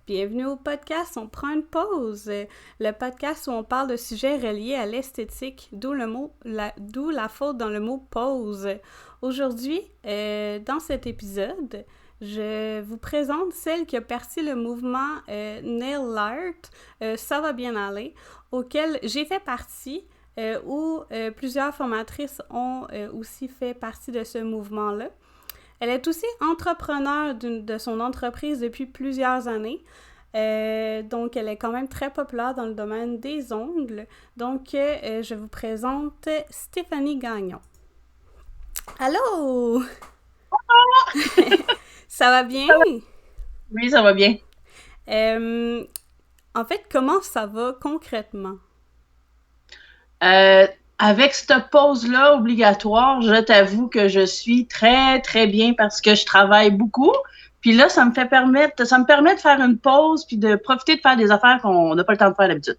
Bienvenue au podcast On prend une pause, le podcast où on parle de sujets reliés à l'esthétique, d'où la faute dans le mot pause. Aujourd'hui, dans cet épisode, je vous présente celle qui a parti le mouvement Nail Art, Ça va bien aller, auquel j'ai fait partie, où plusieurs formatrices ont aussi fait partie de ce mouvement-là. Elle est aussi entrepreneure de son entreprise depuis plusieurs années. Donc, elle est quand même très populaire dans le domaine des ongles. Donc, je vous présente Stéphanie Gagnon. Allô! Ça va bien? Oui, ça va bien. En fait, comment ça va concrètement? Avec cette pause-là obligatoire, je t'avoue que je suis très, très bien parce que je travaille beaucoup. Puis là, ça me permet de faire une pause puis de profiter de faire des affaires qu'on n'a pas le temps de faire d'habitude.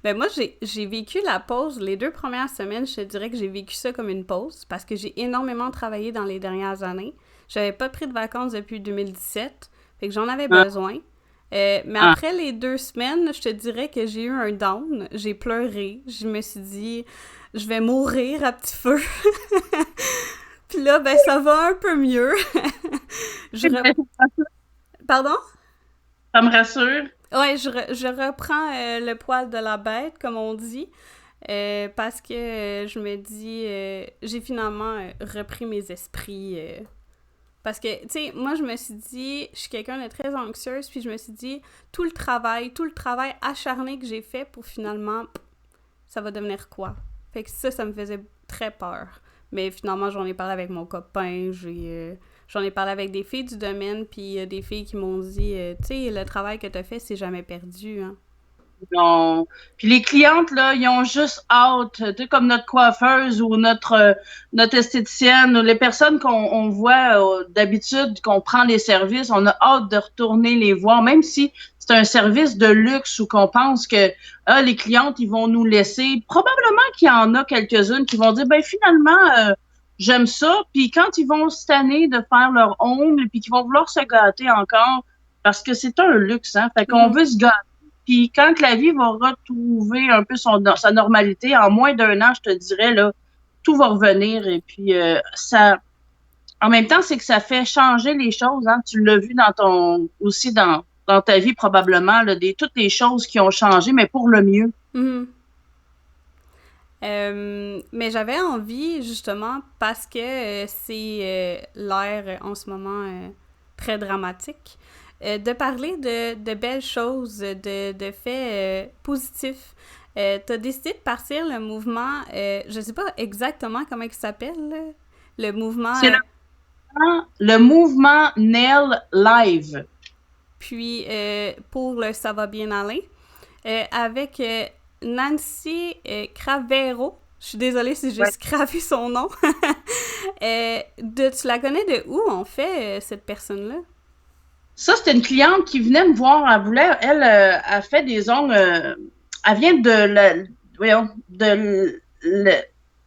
Ben moi, j'ai vécu la pause les 2 premières semaines. Je te dirais que j'ai vécu ça comme une pause parce que j'ai énormément travaillé dans les dernières années. J'avais pas pris de vacances depuis 2017, fait que j'en avais Ah, besoin. Mais ah. après les 2 semaines, je te dirais que j'ai eu un down. J'ai pleuré. Je me suis dit, je vais mourir à petit feu. Puis là, ben ça va un peu mieux. je re... Pardon? Ça me rassure. Ouais, je reprends le poil de la bête, comme on dit, parce que je me dis, j'ai finalement repris mes esprits. Parce que, tu sais, moi, je me suis dit, je suis quelqu'un de très anxieuse, puis je me suis dit, tout le travail acharné que j'ai fait pour finalement, ça va devenir quoi? Fait que ça me faisait très peur. Mais finalement, j'en ai parlé avec mon copain, j'en ai parlé avec des filles du domaine, puis des filles qui m'ont dit, tu sais, le travail que t'as fait, c'est jamais perdu, hein. Non. Puis les clientes, là, ils ont juste hâte, tu sais, comme notre coiffeuse ou notre esthéticienne ou les personnes qu'on voit d'habitude, qu'on prend les services, on a hâte de retourner les voir, même si c'est un service de luxe ou qu'on pense que les clientes, ils vont nous laisser. Probablement qu'il y en a quelques-unes qui vont dire, ben finalement, j'aime ça. Puis quand ils vont se tanner de faire leurs ongles, puis qu'ils vont vouloir se gâter encore, parce que c'est un luxe, hein. Fait qu'on Mhm. veut se gâter. Puis quand la vie va retrouver un peu sa normalité, en moins d'un an, je te dirais, là, tout va revenir. Et puis ça, en même temps, c'est que ça fait changer les choses. Hein. Tu l'as vu aussi dans ta vie probablement, là, toutes les choses qui ont changé, mais pour le mieux. Mhm. Mais j'avais envie, justement, parce que c'est l'ère en ce moment très dramatique, de parler de belles choses, de faits positifs. T'as décidé de partir le mouvement, je sais pas exactement comment il s'appelle, là. Le mouvement, C'est le mouvement Nail Live. puis pour le Ça va bien aller, avec Nancy Cravero. Je suis désolée si j'ai Ouais. scrappé son nom. Tu la connais de où, en fait, cette personne-là? Ça, c'était une cliente qui venait me voir. Elle fait des ongles. Elle vient de le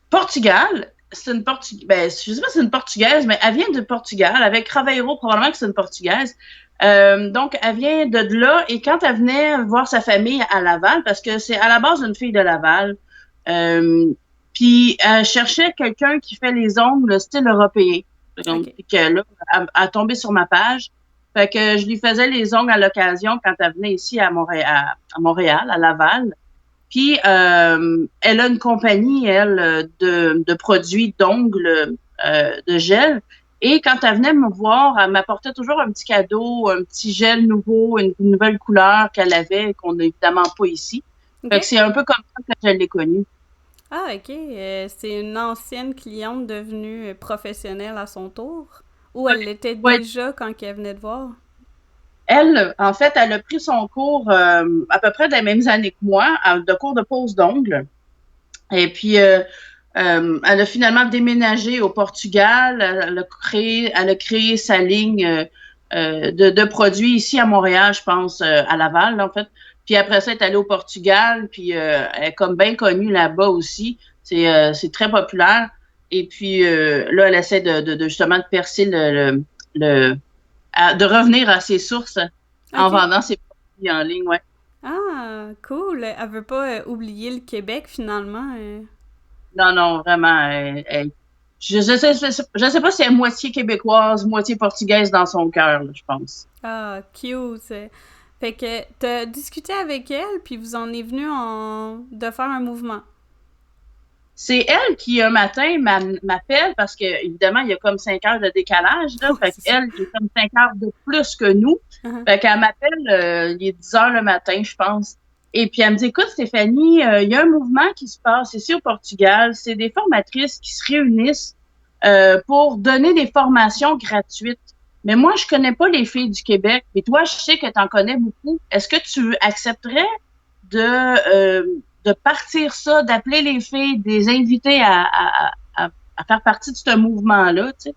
Portugal. C'est une Portugaise. Ben, je sais pas si c'est une Portugaise, mais elle vient de Portugal. Avec Craveiro, probablement que c'est une Portugaise. Donc, elle vient de là. Et quand elle venait voir sa famille à Laval, parce que c'est à la base une fille de Laval, euh, puis elle cherchait quelqu'un qui fait les ongles style européen. Donc, OK. puis que là, elle a tombé sur ma page. Fait que je lui faisais les ongles à l'occasion quand elle venait ici à Montréal, à Laval. Puis, elle a une compagnie, elle, de produits d'ongles, de gel. Et quand elle venait me voir, elle m'apportait toujours un petit cadeau, un petit gel nouveau, une nouvelle couleur qu'elle avait, qu'on n'a évidemment pas ici. Fait que OK. c'est un peu comme ça que je l'ai connue. Ah, OK. C'est une ancienne cliente devenue professionnelle à son tour? Ou elle l'était Ouais. déjà quand elle venait de voir? Elle, en fait, elle a pris son cours à peu près des mêmes années que moi, de cours de pose d'ongles. Et puis, elle a finalement déménagé au Portugal. Elle a créé sa ligne de produits ici à Montréal, je pense, à Laval, là, en fait. Puis après ça, elle est allée au Portugal, puis elle est comme bien connue là-bas aussi. C'est très populaire. Et puis là, elle essaie justement de percer de revenir à ses sources. en OK. vendant ses produits en ligne, ouais. Ah, cool. Elle veut pas oublier le Québec, finalement. Non, non, vraiment. Je sais pas si elle est moitié québécoise, moitié portugaise dans son cœur, là, je pense. Ah, cute. Fait que t'as discuté avec elle, puis vous en est venu de faire un mouvement. C'est elle qui, un matin, m'appelle parce que, évidemment, il y a comme 5 heures de décalage, là. Oui, Fait c'est ça. qu'elle, il est comme 5 heures de plus que nous. Uh-huh. Fait qu'elle m'appelle, il est 10 heures le matin, je pense. Et puis, elle me dit, écoute, Stéphanie, il y a un mouvement qui se passe ici au Portugal. C'est des formatrices qui se réunissent pour donner des formations gratuites. Mais moi, je connais pas les filles du Québec. Et toi, je sais que tu en connais beaucoup. Est-ce que tu accepterais de, euh, de partir ça, d'appeler les filles, de les inviter à faire partie de ce mouvement-là, tu sais?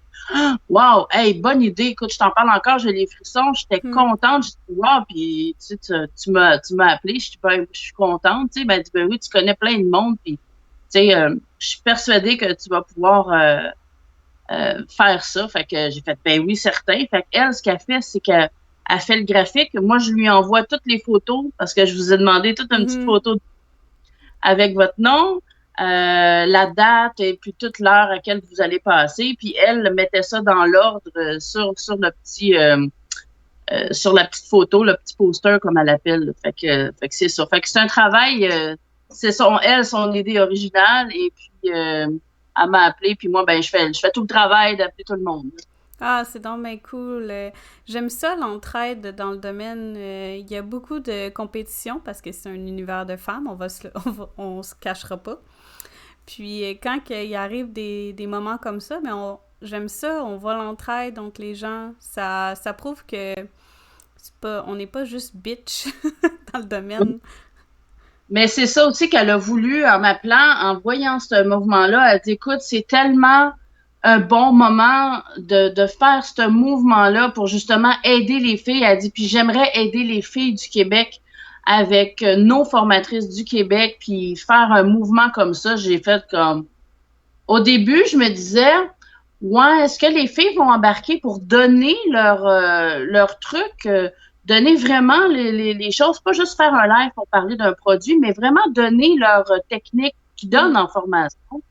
Wow, hey, bonne idée. Écoute, je t'en parle encore, j'ai les frissons, j'étais Hmm. contente. J'ai dit, wow, puis tu sais, tu m'as appelé, je suis contente, tu sais. Ben, elle dit, ben oui, tu connais plein de monde, puis tu sais, je suis persuadée que tu vas pouvoir faire ça. Fait que j'ai fait, ben oui, certain. Fait qu'elle, ce qu'elle fait, c'est qu'elle fait le graphique. Moi, je lui envoie toutes les photos parce que je vous ai demandé toute une petite Mhm. photo avec votre nom, la date et puis toute l'heure à laquelle vous allez passer. Puis elle mettait ça dans l'ordre sur le petit sur la petite photo, le petit poster comme elle l'appelle. Fait que c'est ça. Fait que c'est un travail, c'est son idée originale et puis elle m'a appelé puis moi ben je fais tout le travail d'appeler tout le monde. Ah, c'est donc bien cool. J'aime ça, l'entraide dans le domaine. Il y a beaucoup de compétition parce que c'est un univers de femmes, on se cachera pas. Puis quand il arrive des moments comme ça, mais j'aime ça, on voit l'entraide entre les gens. Ça prouve que on n'est pas juste bitch dans le domaine. Mais c'est ça aussi qu'elle a voulu en m'appelant, en voyant ce mouvement-là. Elle dit, écoute, c'est tellement un bon moment de faire ce mouvement-là pour justement aider les filles. Elle dit, puis j'aimerais aider les filles du Québec avec nos formatrices du Québec, puis faire un mouvement comme ça. J'ai fait comme... Au début, je me disais, ouais, est-ce que les filles vont embarquer pour donner leur truc, donner vraiment les choses, pas juste faire un live pour parler d'un produit, mais vraiment donner leur technique qu'ils donnent Mhm. en formation.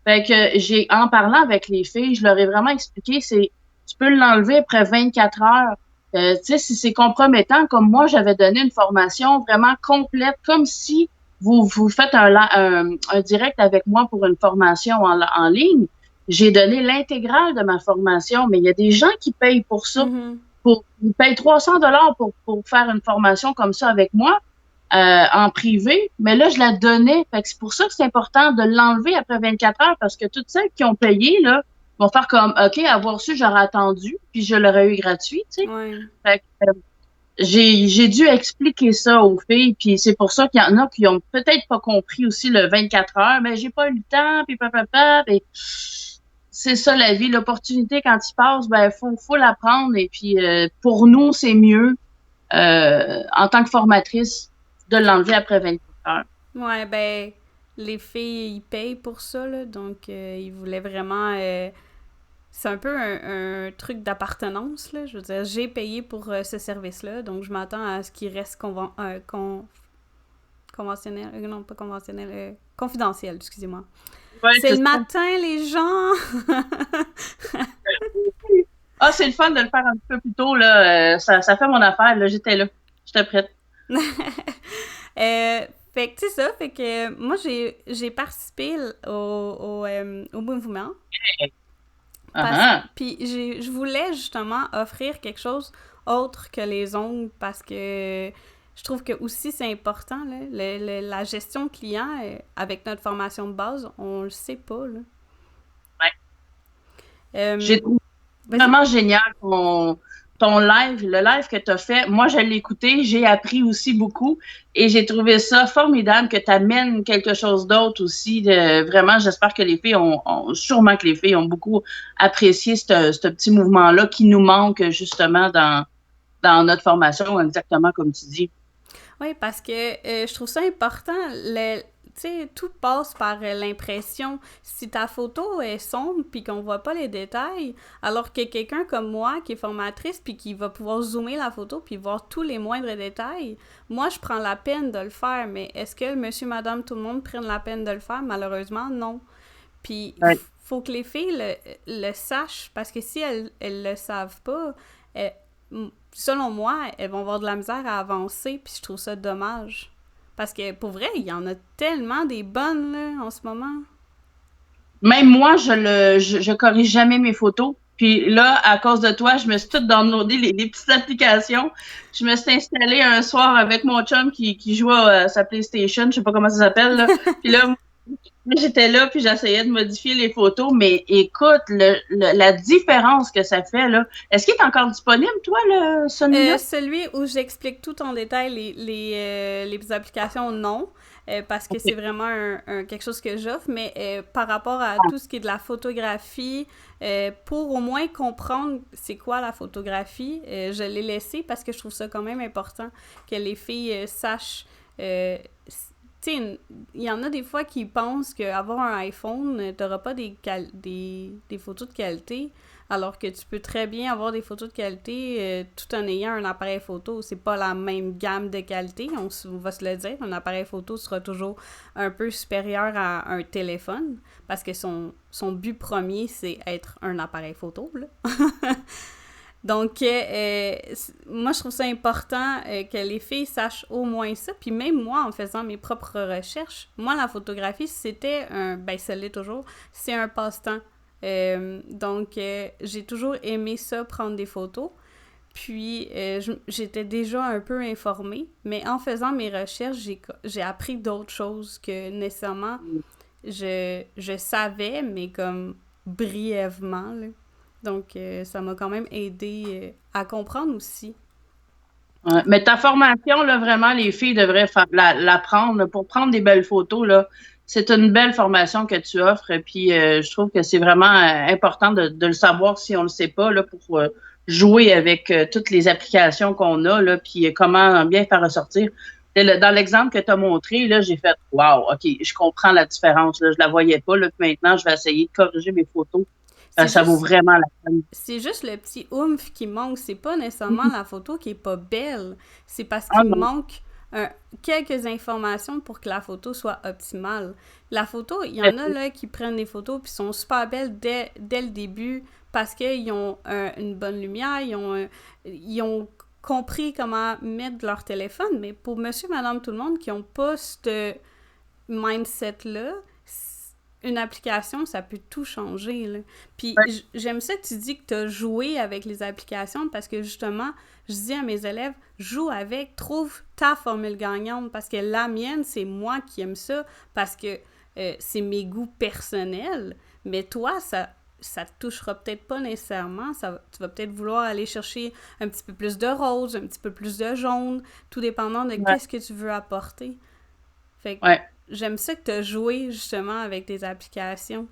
Fait que en parlant avec les filles, je leur ai vraiment expliqué, tu peux l'enlever après 24 heures. Tu sais, si c'est compromettant, comme moi, j'avais donné une formation vraiment complète, comme si vous faites un direct avec moi pour une formation en ligne. J'ai donné l'intégrale de ma formation, mais il y a des gens qui payent pour ça. Mhm. Ils payent 300 $ pour faire une formation comme ça avec moi en privé, mais là, je la donnais. Fait que c'est pour ça que c'est important de l'enlever après 24 heures parce que toutes celles qui ont payé, là, vont faire comme, OK, avoir su, j'aurais attendu, puis je l'aurais eu gratuit, tu sais. Ouais. Fait que, j'ai dû expliquer ça aux filles, puis c'est pour ça qu'il y en a qui ont peut-être pas compris aussi le 24 heures, mais j'ai pas eu le temps, puis papa, puis c'est ça la vie, l'opportunité quand il passe, ben faut la prendre et puis pour nous c'est mieux en tant que formatrice de l'enlever après 24 heures. Ouais, ben, les filles, ils payent pour ça, là, donc ils voulaient vraiment... c'est un peu un truc d'appartenance, là. Je veux dire, j'ai payé pour ce service-là, donc je m'attends à ce qu'il reste conventionnel, non, pas conventionnel, confidentiel, excusez-moi. Ouais, C'est c'est le ça. matin, les gens! Ah, c'est le fun de le faire un petit peu plus tôt, là. Ça fait mon affaire, là. J'étais là. J'étais prête. Fait que, tu sais ça, fait que moi, j'ai participé au mouvement. Ah, ah. Puis je voulais justement offrir quelque chose autre que les ongles parce que je trouve que aussi c'est important, là, la gestion client avec notre formation de base, on le sait pas, là. Ouais. Euh, J'ai trouvé Vas-y. vraiment génial ton live, le live que tu as fait. Moi, je l'ai écouté, j'ai appris aussi beaucoup et j'ai trouvé ça formidable que tu amènes quelque chose d'autre aussi. Vraiment, j'espère que les filles sûrement que les filles ont beaucoup apprécié ce petit mouvement-là qui nous manque justement dans notre formation, exactement comme tu dis. Oui, parce que je trouve ça important. sais, tout passe par l'impression. Si ta photo est sombre puis qu'on voit pas les détails, alors que quelqu'un comme moi qui est formatrice puis qui va pouvoir zoomer la photo puis voir tous les moindres détails, moi je prends la peine de le faire, mais est-ce que monsieur, madame, tout le monde prenne la peine de le faire? Malheureusement, non. Puis faut que les filles le sachent, parce que si elles le savent pas, selon moi, elles vont avoir de la misère à avancer, puis je trouve ça dommage. Parce que, pour vrai, il y en a tellement des bonnes, là, en ce moment. Même moi, je corrige jamais mes photos. Puis là, à cause de toi, je me suis toute downloadé les petites applications. Je me suis installée un soir avec mon chum qui jouait à sa PlayStation, je sais pas comment ça s'appelle, là. Puis là, j'étais là, puis j'essayais de modifier les photos. Mais écoute, la différence que ça fait, là. Est-ce qu'il est encore disponible, toi, celui-là? Celui où j'explique tout en détail les applications, non. Parce que c'est vraiment quelque chose que j'offre, mais par rapport à tout ce qui est de la photographie, pour au moins comprendre c'est quoi la photographie, je l'ai laissé parce que je trouve ça quand même important que les filles sachent. Tu sais, il y en a des fois qui pensent qu'avoir un iPhone, t'auras pas des photos de qualité, alors que tu peux très bien avoir des photos de qualité tout en ayant un appareil photo. C'est pas la même gamme de qualité, on va se le dire. Un appareil photo sera toujours un peu supérieur à un téléphone, parce que son but premier, c'est être un appareil photo, là. Donc, moi, je trouve ça important que les filles sachent au moins ça. Puis même moi, en faisant mes propres recherches, moi, la photographie, c'était ça l'est toujours, c'est un passe-temps. Donc, j'ai toujours aimé ça, prendre des photos. Puis, j'étais déjà un peu informée, mais en faisant mes recherches, j'ai appris d'autres choses que nécessairement je savais, mais comme brièvement, là. Donc, ça m'a quand même aidé à comprendre aussi. Ouais, mais ta formation, là, vraiment, les filles devraient la prendre pour prendre des belles photos, là. C'est une belle formation que tu offres, puis je trouve que c'est vraiment important de le savoir si on le sait pas, là, pour jouer avec toutes les applications qu'on a, là, puis comment bien faire ressortir. Dans l'exemple que tu as montré, là, j'ai fait wow, OK, je comprends la différence, là, je la voyais pas, là, puis maintenant, je vais essayer de corriger mes photos. Ça vaut vraiment la peine. C'est juste le petit oomph qui manque. C'est pas nécessairement la photo qui est pas belle. C'est parce qu'il manque quelques informations pour que la photo soit optimale. La photo, il y en a là qui prennent des photos puis sont super belles dès le début parce qu'ils ont une bonne lumière, ils ont compris comment mettre leur téléphone. Mais pour monsieur, madame, tout le monde qui n'ont pas ce mindset-là, une application, ça peut tout changer, là. Puis j'aime ça que tu dis que tu as joué avec les applications parce que justement, je dis à mes élèves, joue avec, trouve ta formule gagnante parce que la mienne, c'est moi qui aime ça parce que c'est mes goûts personnels, mais toi, ça te touchera peut-être pas nécessairement. Tu vas peut-être vouloir aller chercher un petit peu plus de rose, un petit peu plus de jaune, tout dépendant de qu'est-ce que tu veux apporter. Fait que j'aime ça que tu as joué justement avec tes applications.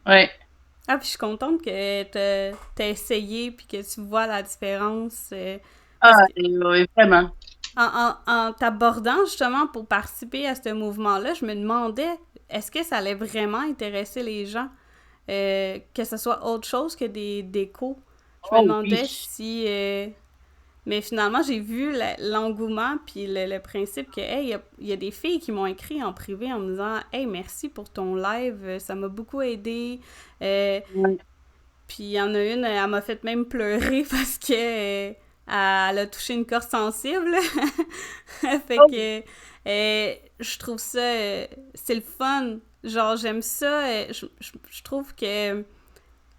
Ouais. Ah, puis je suis contente que t'as essayé puis que tu vois la différence. Oui, vraiment. En t'abordant justement pour participer à ce mouvement-là, je me demandais, est-ce que ça allait vraiment intéresser les gens? Que ce soit autre chose que des décos. Je me demandais si... mais finalement, j'ai vu l'engouement puis le principe que, hey, il y a des filles qui m'ont écrit en privé en me disant « Hey, merci pour ton live, ça m'a beaucoup aidé. Puis il y en a une, elle m'a fait même pleurer parce que elle a touché une corde sensible. Fait que je trouve ça... c'est le fun. Genre, j'aime ça. Je trouve que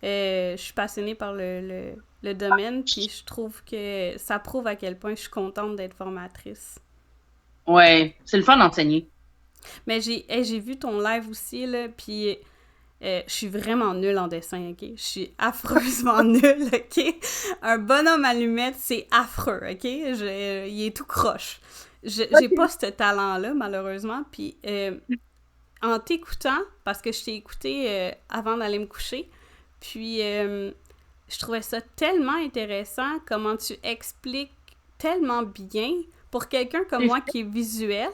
je suis passionnée par le domaine, puis je trouve que ça prouve à quel point je suis contente d'être formatrice. Ouais, c'est le fun d'enseigner. Mais j'ai vu ton live aussi, là, puis je suis vraiment nulle en dessin, OK? Je suis affreusement nulle, OK? Un bonhomme allumette, c'est affreux, OK? Il est tout croche. J'ai pas ce talent-là, malheureusement, puis en t'écoutant, parce que je t'ai écouté avant d'aller me coucher, puis je trouvais ça tellement intéressant comment tu expliques tellement bien pour quelqu'un comme moi qui est visuel.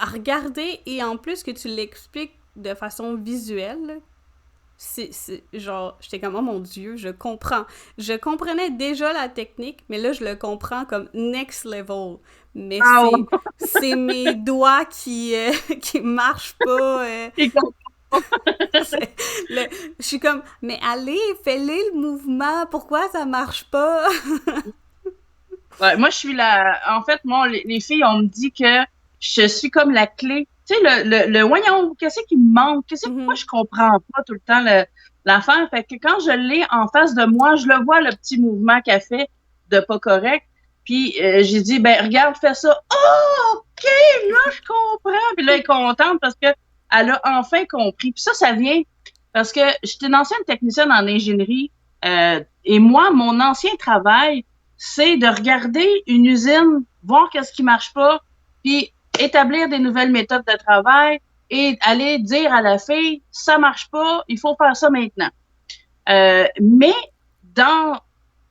à regarder et en plus que tu l'expliques de façon visuelle, là, c'est genre, j'étais comme, oh mon Dieu, je comprends. Je comprenais déjà la technique, mais là, je le comprends comme next level. Mais c'est mes doigts qui qui marchent pas. Je suis comme, mais allez, fais-les le mouvement, pourquoi ça marche pas? Ouais, moi, je suis la. En fait, moi, les filles, on me dit que je suis comme la clé. Tu sais, voyons, qu'est-ce qui me manque? Pourquoi je comprends pas tout le temps l'affaire? Fait que quand je l'ai en face de moi, je le vois, le petit mouvement qu'elle fait de pas correct. Puis, j'ai dit, ben, regarde, fais ça. Oh, OK, là, je comprends. Puis là, elle est contente parce que elle a enfin compris. Puis ça vient parce que j'étais une ancienne technicienne en ingénierie. Et moi, mon ancien travail, c'est de regarder une usine, voir qu'est-ce qui marche pas, puis établir des nouvelles méthodes de travail et aller dire à la fille, ça marche pas, il faut faire ça maintenant. Mais dans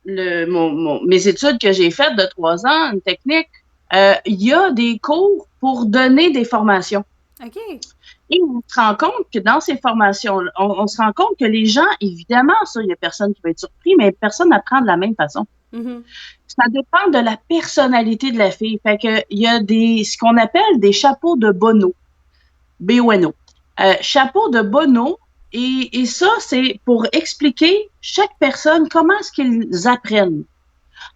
mes études que j'ai faites de 3 ans, une technique, il y a des cours pour donner des formations. OK. Et on se rend compte que dans ces formations, on se rend compte que les gens, évidemment, ça, il y a personne qui va être surpris, mais personne n'apprend de la même façon. Mm-hmm. Ça dépend de la personnalité de la fille. Fait que il y a ce qu'on appelle des chapeaux de Bono. B-O-N-O. Chapeau de Bono. Et ça, c'est pour expliquer chaque personne comment est-ce qu'ils apprennent.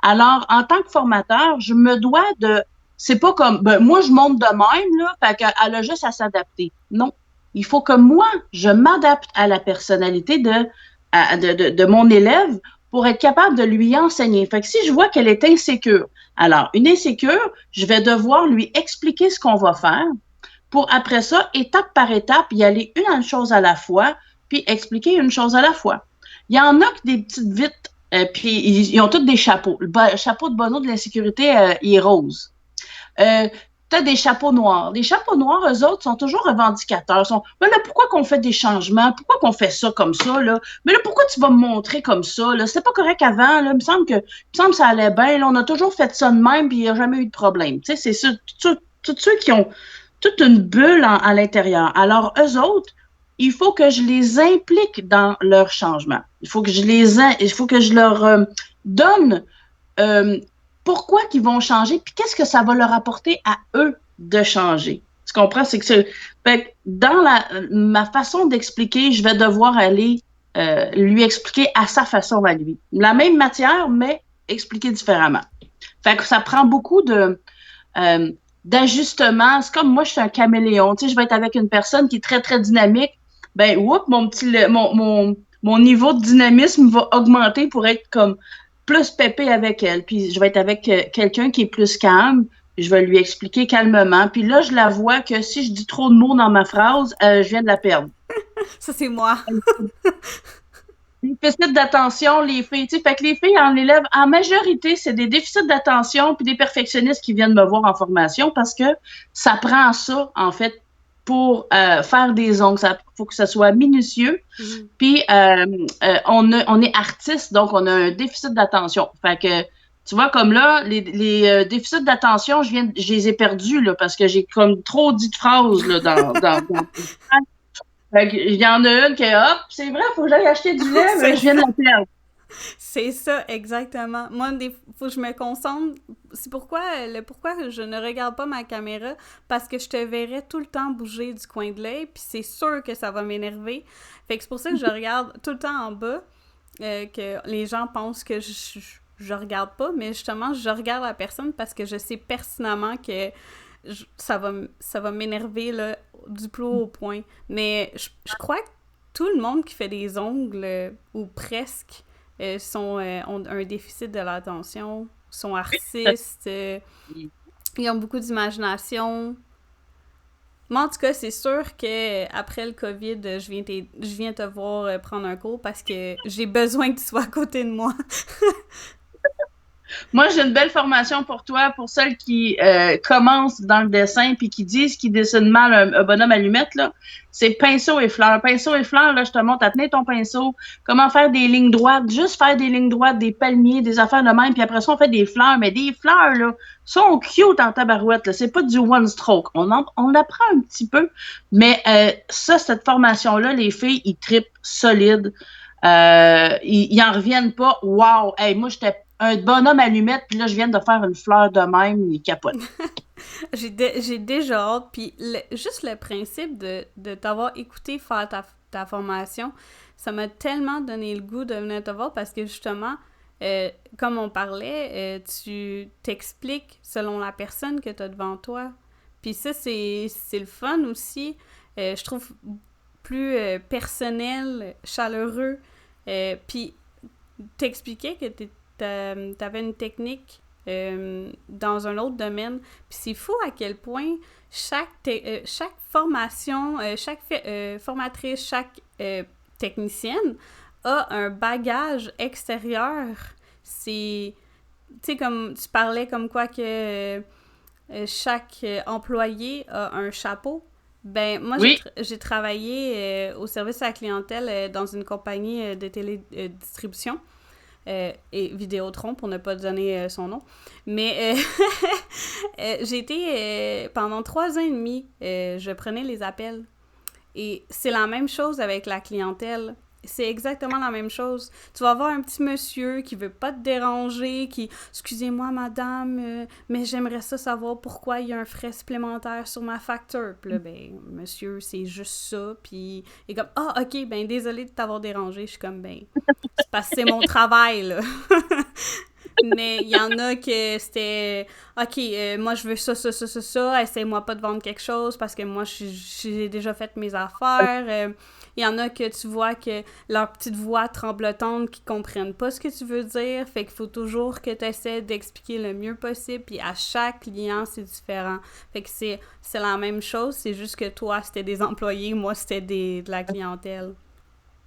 Alors, en tant que formateur, je me dois de... C'est pas comme... Ben, moi, je monte de même, là, fait qu'elle a juste à s'adapter. Non. Il faut que moi, je m'adapte à la personnalité de mon élève pour être capable de lui enseigner. Fait que si je vois qu'elle est insécure, alors, une insécure, je vais devoir lui expliquer ce qu'on va faire pour, après ça, étape par étape, y aller une chose à la fois, puis expliquer une chose à la fois. Il y en a que des petites vites, puis ils ont tous des chapeaux. Le chapeau de Bono de l'insécurité, il est rose. T'as des chapeaux noirs. Les chapeaux noirs, eux autres, sont toujours revendicateurs. Mais là, pourquoi qu'on fait des changements? Pourquoi qu'on fait ça comme ça, là? Mais là, pourquoi tu vas me montrer comme ça, là? C'était pas correct avant, là. Il me semble que ça allait bien. Là, on a toujours fait ça de même, puis il n'y a jamais eu de problème. Tu sais, c'est ça. Tous ceux qui ont toute une bulle à l'intérieur. Alors, eux autres, il faut que je les implique dans leur changement. Il faut que je leur donne pourquoi qu'ils vont changer, puis qu'est-ce que ça va leur apporter à eux de changer. Tu comprends? C'est que dans ma façon d'expliquer, je vais devoir aller lui expliquer à sa façon à lui. La même matière, mais expliquer différemment. Fait que ça prend beaucoup d'ajustement. C'est comme moi, je suis un caméléon. Tu sais, je vais être avec une personne qui est très, très dynamique. Ben, mon niveau de dynamisme va augmenter pour être comme plus pépé avec elle. Puis je vais être avec quelqu'un qui est plus calme. Je vais lui expliquer calmement. Puis là, je la vois que si je dis trop de mots dans ma phrase, je viens de la perdre. Ça, c'est moi. Déficit d'attention, les filles. Tu sais, fait que les filles en élève, en majorité, c'est des déficits d'attention puis des perfectionnistes qui viennent me voir en formation parce que ça prend ça, en fait, pour faire des ongles. Il faut que ça soit minutieux. Mm-hmm. Puis, on est artiste, donc on a un déficit d'attention. Fait que, tu vois, comme là, les déficits d'attention, je les ai perdus, là, parce que j'ai comme trop dit de phrases, là, dans Fait qu'il y en a une qui est, hop, c'est vrai, il faut que j'aille acheter du lait, mais je viens de la perdre. C'est ça, exactement. Moi, faut que je me concentre. C'est pourquoi je ne regarde pas ma caméra, parce que je te verrais tout le temps bouger du coin de l'œil, puis c'est sûr que ça va m'énerver. Fait que c'est pour ça que je regarde tout le temps en bas, que les gens pensent que je regarde pas, mais justement, je regarde la personne parce que je sais pertinemment que ça va m'énerver, là, du plus haut point. Mais je crois que tout le monde qui fait des ongles, ou presque, ont un déficit de l'attention, sont artistes, ils ont beaucoup d'imagination. Moi, en tout cas, c'est sûr qu'après le COVID, je viens te voir prendre un cours parce que j'ai besoin que tu sois à côté de moi. Moi, j'ai une belle formation pour toi, pour celles qui commencent dans le dessin puis qui disent qu'ils dessinent mal un bonhomme allumette, là. C'est pinceau et fleurs. Pinceau et fleurs, là, je te montre à tenir ton pinceau, comment faire des lignes droites, juste faire des lignes droites, des palmiers, des affaires de même, puis après ça, on fait des fleurs, mais des fleurs, là, sont cute en tabarouette, là. C'est pas du one stroke. On apprend un petit peu, mais ça, cette formation-là, les filles, ils trippent solide. Ils en reviennent pas. Wow! Hey, moi, j'étais un bonhomme allumette, puis là, je viens de faire une fleur de même, il capote. J'ai déjà hâte, puis juste le principe de t'avoir écouté faire ta formation, ça m'a tellement donné le goût de venir te voir parce que justement, comme on parlait, tu t'expliques selon la personne que tu as devant toi. Puis ça, c'est le fun aussi. Je trouve plus personnel, chaleureux. Puis t'expliquais que t'avais une technique dans un autre domaine. Puis c'est fou à quel point chaque formation, chaque formatrice, chaque technicienne a un bagage extérieur. C'est, tu sais, comme tu parlais comme quoi que chaque employé a un chapeau. Ben, moi, Oui. j'ai travaillé au service à la clientèle dans une compagnie de télédistribution. Et Vidéotron, pour ne pas donner son nom. Mais j'ai été, pendant 3 ans et demi, je prenais les appels. Et c'est la même chose avec la clientèle. C'est exactement la même chose. Tu vas avoir un petit monsieur qui veut pas te déranger, qui « Excusez-moi, madame, mais j'aimerais ça savoir pourquoi il y a un frais supplémentaire sur ma facture. » Puis là, ben, monsieur, c'est juste ça. Puis il est comme « Ah, ok, ben désolé de t'avoir dérangé. » Je suis comme « Ben, c'est parce que c'est mon travail, là. » Mais il y en a que c'était « Ok, moi je veux ça, essaie-moi pas de vendre quelque chose parce que moi j'ai déjà fait mes affaires. » Il y en a que tu vois que leur petite voix tremblotante qui comprennent pas ce que tu veux dire. Fait qu'il faut toujours que tu essaies d'expliquer le mieux possible. Puis à chaque client, c'est différent. Fait que c'est la même chose. C'est juste que toi, c'était des employés. Moi, c'était de la clientèle.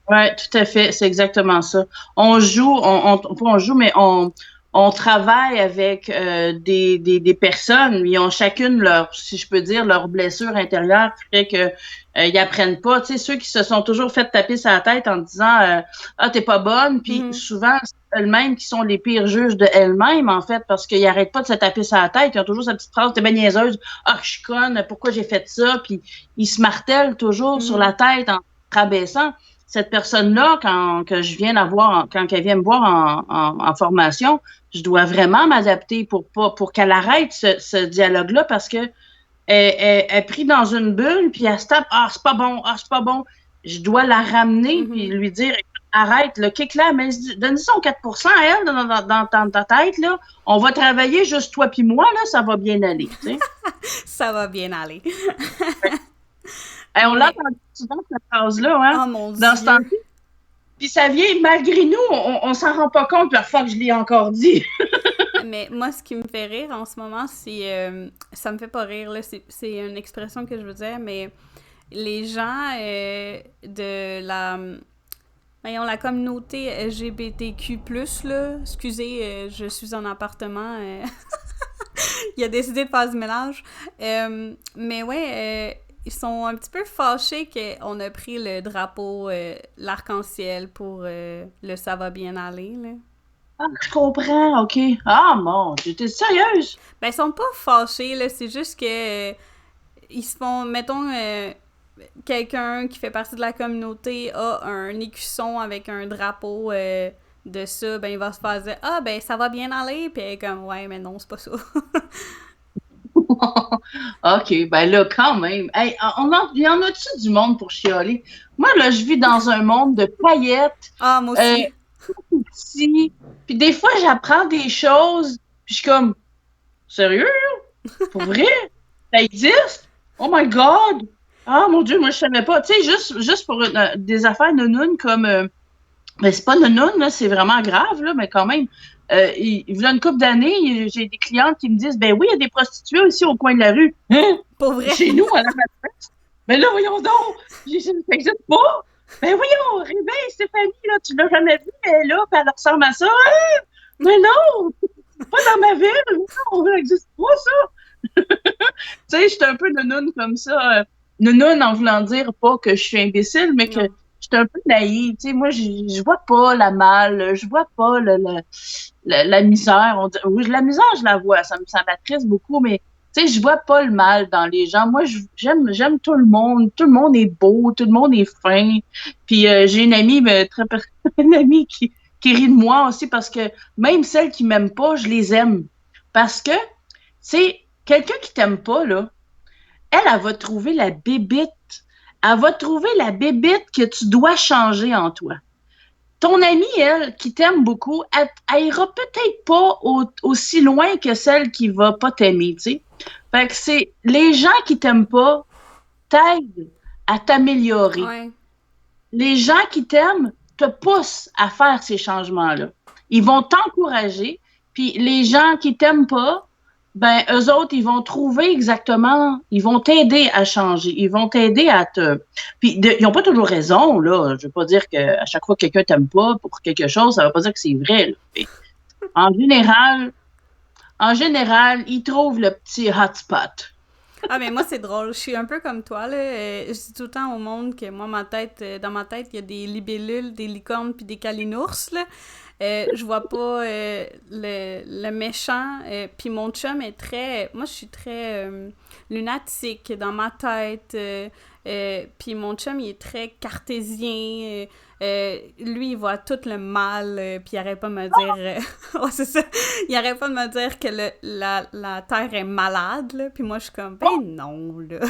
Oui, tout à fait. C'est exactement ça. On joue, pas on joue, mais on travaille avec des personnes. Ils ont chacune leur, si je peux dire, leur blessure intérieure qui fait que ils apprennent pas. Tu sais, ceux qui se sont toujours fait taper sur la tête en disant Ah, t'es pas bonne, puis souvent, c'est elles-mêmes qui sont les pires juges de elles-mêmes, en fait, parce qu'ils arrêtent pas de se taper sur la tête. Ils ont toujours cette petite phrase, t'es bien niaiseuse, ah, je suis conne, pourquoi j'ai fait ça? Puis ils se martèlent toujours sur la tête en rabaissant. Cette personne-là, quand elle vient me voir en formation, je dois vraiment m'adapter pour qu'elle arrête ce dialogue-là parce que elle est prise dans une bulle, puis elle se tape, ah, c'est pas bon, ah, c'est pas bon. Je dois la ramener, puis lui dire, arrête, le kick-là, mais donne-y son 4% à elle dans ta tête, là. On va travailler juste toi puis moi, là, ça va bien aller, tu sais. Ça va bien aller. On l'entend souvent, cette phrase-là, hein, oh, mon dans Dieu. ce temps. Puis ça vient, malgré nous, on s'en rend pas compte parfois que je l'ai encore dit. Mais moi, ce qui me fait rire en ce moment, c'est... ça me fait pas rire, là, c'est une expression que je veux dire, mais les gens de la... Voyons, la communauté LGBTQ+, là, excusez, je suis en appartement, il a décidé de faire du mélange, mais ouais... ils sont un petit peu fâchés qu'on a pris le drapeau, l'arc-en-ciel pour le « ça va bien aller », là. Ah, je comprends, OK. Ah, mon, j'étais sérieuse? Ben, ils sont pas fâchés, là, c'est juste que ils se font, mettons, quelqu'un qui fait partie de la communauté a un écusson avec un drapeau de ça, ben, il va se faire dire « Ah, ben, ça va bien aller », puis elle est comme « Ouais, mais non, c'est pas ça. » OK, ben là, quand même. Hey, il y en a-tu du monde pour chialer? Moi, là, je vis dans un monde de paillettes. Ah, moi aussi. Petit. Puis des fois, j'apprends des choses, puis je suis comme, sérieux? Pour vrai? Ça existe? Oh my God! Ah, mon Dieu, moi, je savais pas. Tu sais, juste pour des affaires nounounes comme... ben, c'est pas nounoun, là, c'est vraiment grave, là, mais quand même. Il y a une couple d'années, j'ai des clientes qui me disent, ben oui, il y a des prostituées aussi au coin de la rue. Hein? Pour vrai? Chez nous, à la matrice. Ben là, voyons donc! Ça n'existe pas! Ben voyons, réveille, Stéphanie, là, tu l'as jamais vue, elle est là, puis elle ressemble à ça. Hein? Mais non! Pas dans ma ville! Non, ça n'existe pas, ça! Tu sais, j'étais un peu nounoune comme ça. Nounoune en voulant dire pas que je suis imbécile, mais que Non. j'étais un peu naïve. Tu sais, moi, je vois pas la mal, je vois pas la misère. Oui, la misère, je la vois, ça m'attriste beaucoup, mais tu sais, je vois pas le mal dans les gens. Moi, j'aime tout le monde est beau, tout le monde est fin. Puis j'ai une amie, mais une amie qui rit de moi aussi parce que même celles qui m'aiment pas, je les aime. Parce que, c'est quelqu'un qui t'aime pas, là, elle va trouver la bébite. Elle va trouver la bébite que tu dois changer en toi. Ton amie, elle, qui t'aime beaucoup, elle ira peut-être pas aussi loin que celle qui va pas t'aimer, tu sais. Fait que c'est les gens qui t'aiment pas t'aident à t'améliorer. Ouais. Les gens qui t'aiment te poussent à faire ces changements-là. Ils vont t'encourager, puis les gens qui t'aiment pas, ben eux autres, ils vont trouver exactement, ils vont t'aider à changer, ils vont t'aider à te. Puis ils n'ont pas toujours raison là. Je veux pas dire que à chaque fois que quelqu'un t'aime pas pour quelque chose, ça veut pas dire que c'est vrai. Là. Mais en général, ils trouvent le petit hotspot. Ah, mais moi, c'est drôle. Je suis un peu comme toi, là. Je dis tout le temps au monde que moi, dans ma tête, il y a des libellules, des licornes puis des calinours, là. Je vois pas le méchant. Puis mon chum est très... Moi, je suis très lunatique dans ma tête. Puis mon chum, il est très cartésien. Lui, il voit tout le mal. Puis il arrête pas de me dire... ouais, c'est ça. Il arrête pas de me dire que la Terre est malade, là. Puis moi, je suis comme, ben non, là.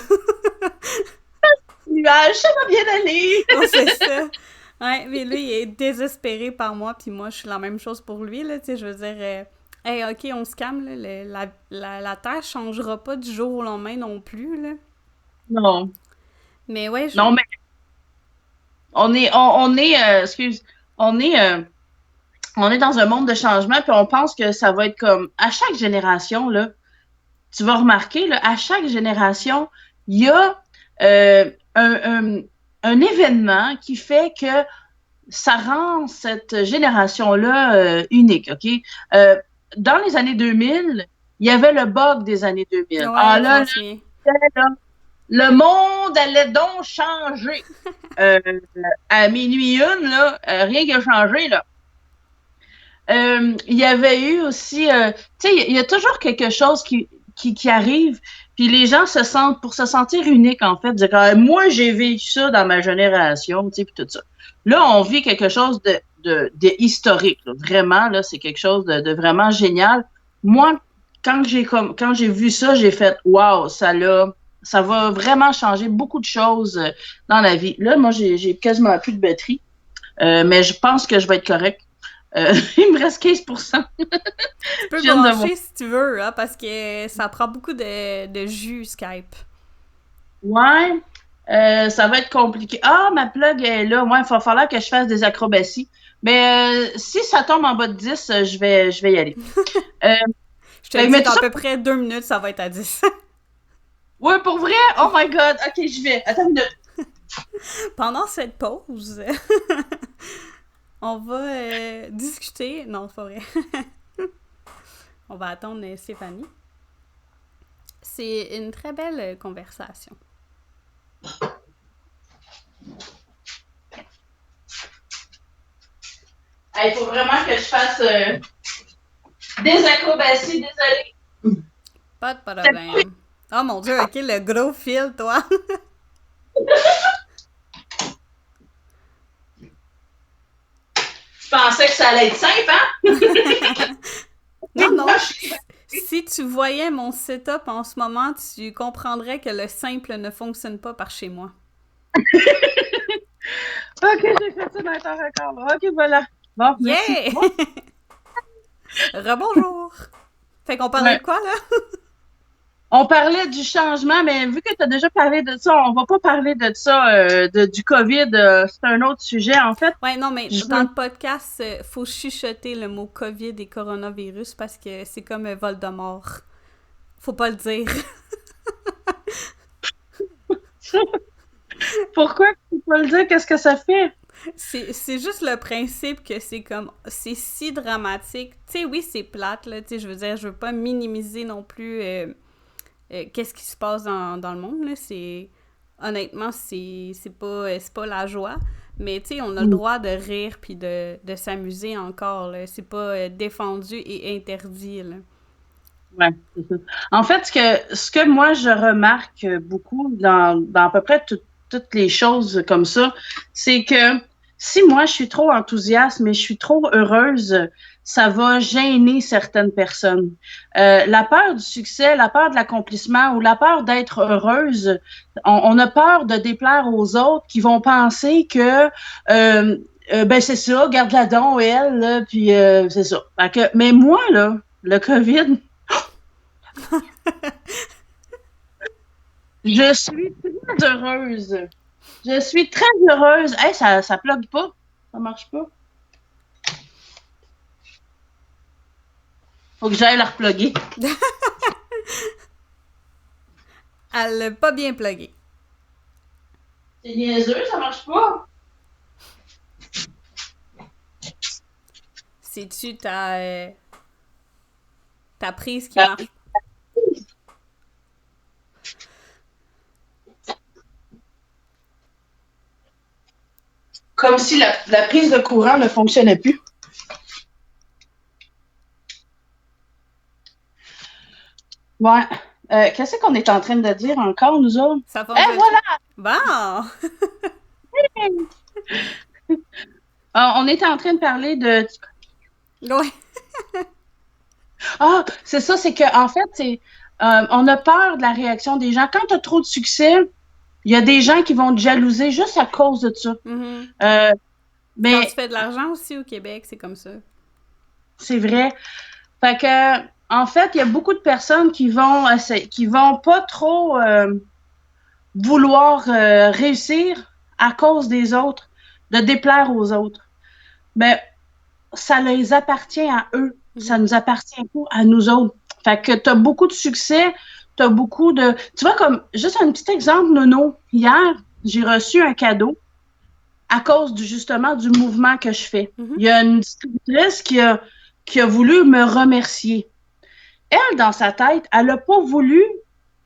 Nuage, ça va bien aller. Ouais, c'est ça. Ouais, mais lui, il est désespéré par moi, puis moi, je suis la même chose pour lui, là, tu sais, je veux dire, hey, ok, on se calme, là, la Terre changera pas du jour au lendemain non plus, là. Non, Mais ouais, non, mais excuse, on est, euh, on est dans un monde de changement, puis on pense que ça va être comme à chaque génération, là, tu vas remarquer, là, à chaque génération, il y a un événement qui fait que ça rend cette génération-là unique, OK? Euh, dans les années 2000, il y avait le bug des années 2000. Ah ouais, je là, m'en souviens. là, le monde allait donc changer. Euh, à minuit une, là, rien qui a changé, là. Il y avait eu aussi, tu sais, il y a toujours quelque chose qui arrive, puis les gens se sentent, pour se sentir unique, en fait, dire, ah, moi, j'ai vécu ça dans ma génération, tu sais, puis tout ça. Là, on vit quelque chose de historique, là. Vraiment, là, c'est quelque chose de vraiment génial. Moi, quand j'ai vu ça, j'ai fait, waouh, ça va vraiment changer beaucoup de choses dans la vie. Là, moi, j'ai quasiment plus de batterie, mais je pense que je vais être correct. Il me reste 15%. Tu peux Je viens de voir. brancher si tu veux, hein, parce que ça prend beaucoup de jus, Skype. Ouais, ça va être compliqué. Ah, ma plug est là. Ouais, il va falloir que je fasse des acrobaties. Mais si ça tombe en bas de 10, je vais y aller. Euh, Je te dis, mais tout dans à ça, peu près 2 minutes, ça va être à 10. ouais, pour vrai? Oh my God. OK, je vais. Attends une minute. Pendant cette pause, on va discuter... Non, c'est pas vrai. On va attendre Stéphanie. C'est une très belle conversation. Il faut vraiment que je fasse des acrobaties, désolé. Pas de problème. Oh mon Dieu, ok, le gros fil, toi. Je pensais que ça allait être simple, hein? Non, non. Si tu voyais mon setup en ce moment, tu comprendrais que le simple ne fonctionne pas par chez moi. OK, j'ai fait ça dans ton record. OK, voilà. Bon, merci. Yeah! Bon. Rebonjour! Fait qu'on parlait Ouais. de quoi, là? On parlait du changement, mais vu que tu as déjà parlé de ça, on va pas parler de ça, du COVID. C'est un autre sujet, en fait. Ouais, non, mais Je dans veux... le podcast, faut chuchoter le mot COVID et coronavirus parce que c'est comme un Voldemort. Faut pas le dire. Pourquoi tu peux pas le dire? Qu'est-ce que ça fait? C'est juste le principe que c'est si dramatique. Tu sais, oui, c'est plate, là, tu sais, je veux dire, je veux pas minimiser non plus qu'est-ce qui se passe dans le monde, là, honnêtement, c'est pas la joie, mais tu sais, on a le droit de rire puis de s'amuser encore, là, c'est pas défendu et interdit, là. Ouais, c'est ça. En fait, ce que moi je remarque beaucoup dans à peu près toutes les choses comme ça, c'est que si moi je suis trop enthousiaste, mais je suis trop heureuse, ça va gêner certaines personnes. La peur du succès, la peur de l'accomplissement ou la peur d'être heureuse, on a peur de déplaire aux autres qui vont penser que ben c'est ça, garde-la donc, elle, là, puis c'est ça. Fait que, mais moi, là, le COVID, je suis très heureuse. Je suis très heureuse. Hey, ça plug pas. Ça marche pas. Faut que j'aille la reploguer. Elle l'a pas bien plugué. C'est niaiseux, ça marche pas. C'est-tu ta prise qui marche? Comme si la prise de courant ne fonctionnait plus. Ouais. Qu'est-ce qu'on est en train de dire encore, nous autres? Ça fonctionne. Voilà! Bon! On était en train de parler de... Ouais. Ah, c'est ça, c'est que en fait, on a peur de la réaction des gens. Quand tu as trop de succès, il y a des gens qui vont te jalouser juste à cause de ça. Mm-hmm. Mais quand tu fais de l'argent aussi au Québec, c'est comme ça. C'est vrai. Fait que, en fait, il y a beaucoup de personnes qui vont pas trop vouloir réussir à cause des autres, de déplaire aux autres. Mais ça les appartient à eux. Ça nous appartient pas à nous autres. Fait que tu as beaucoup de succès, tu as beaucoup de... Tu vois, comme, juste un petit exemple, Nono. Hier, j'ai reçu un cadeau à cause justement du mouvement que je fais. Il y a une distributrice qui a voulu me remercier. Elle, dans sa tête, elle n'a pas voulu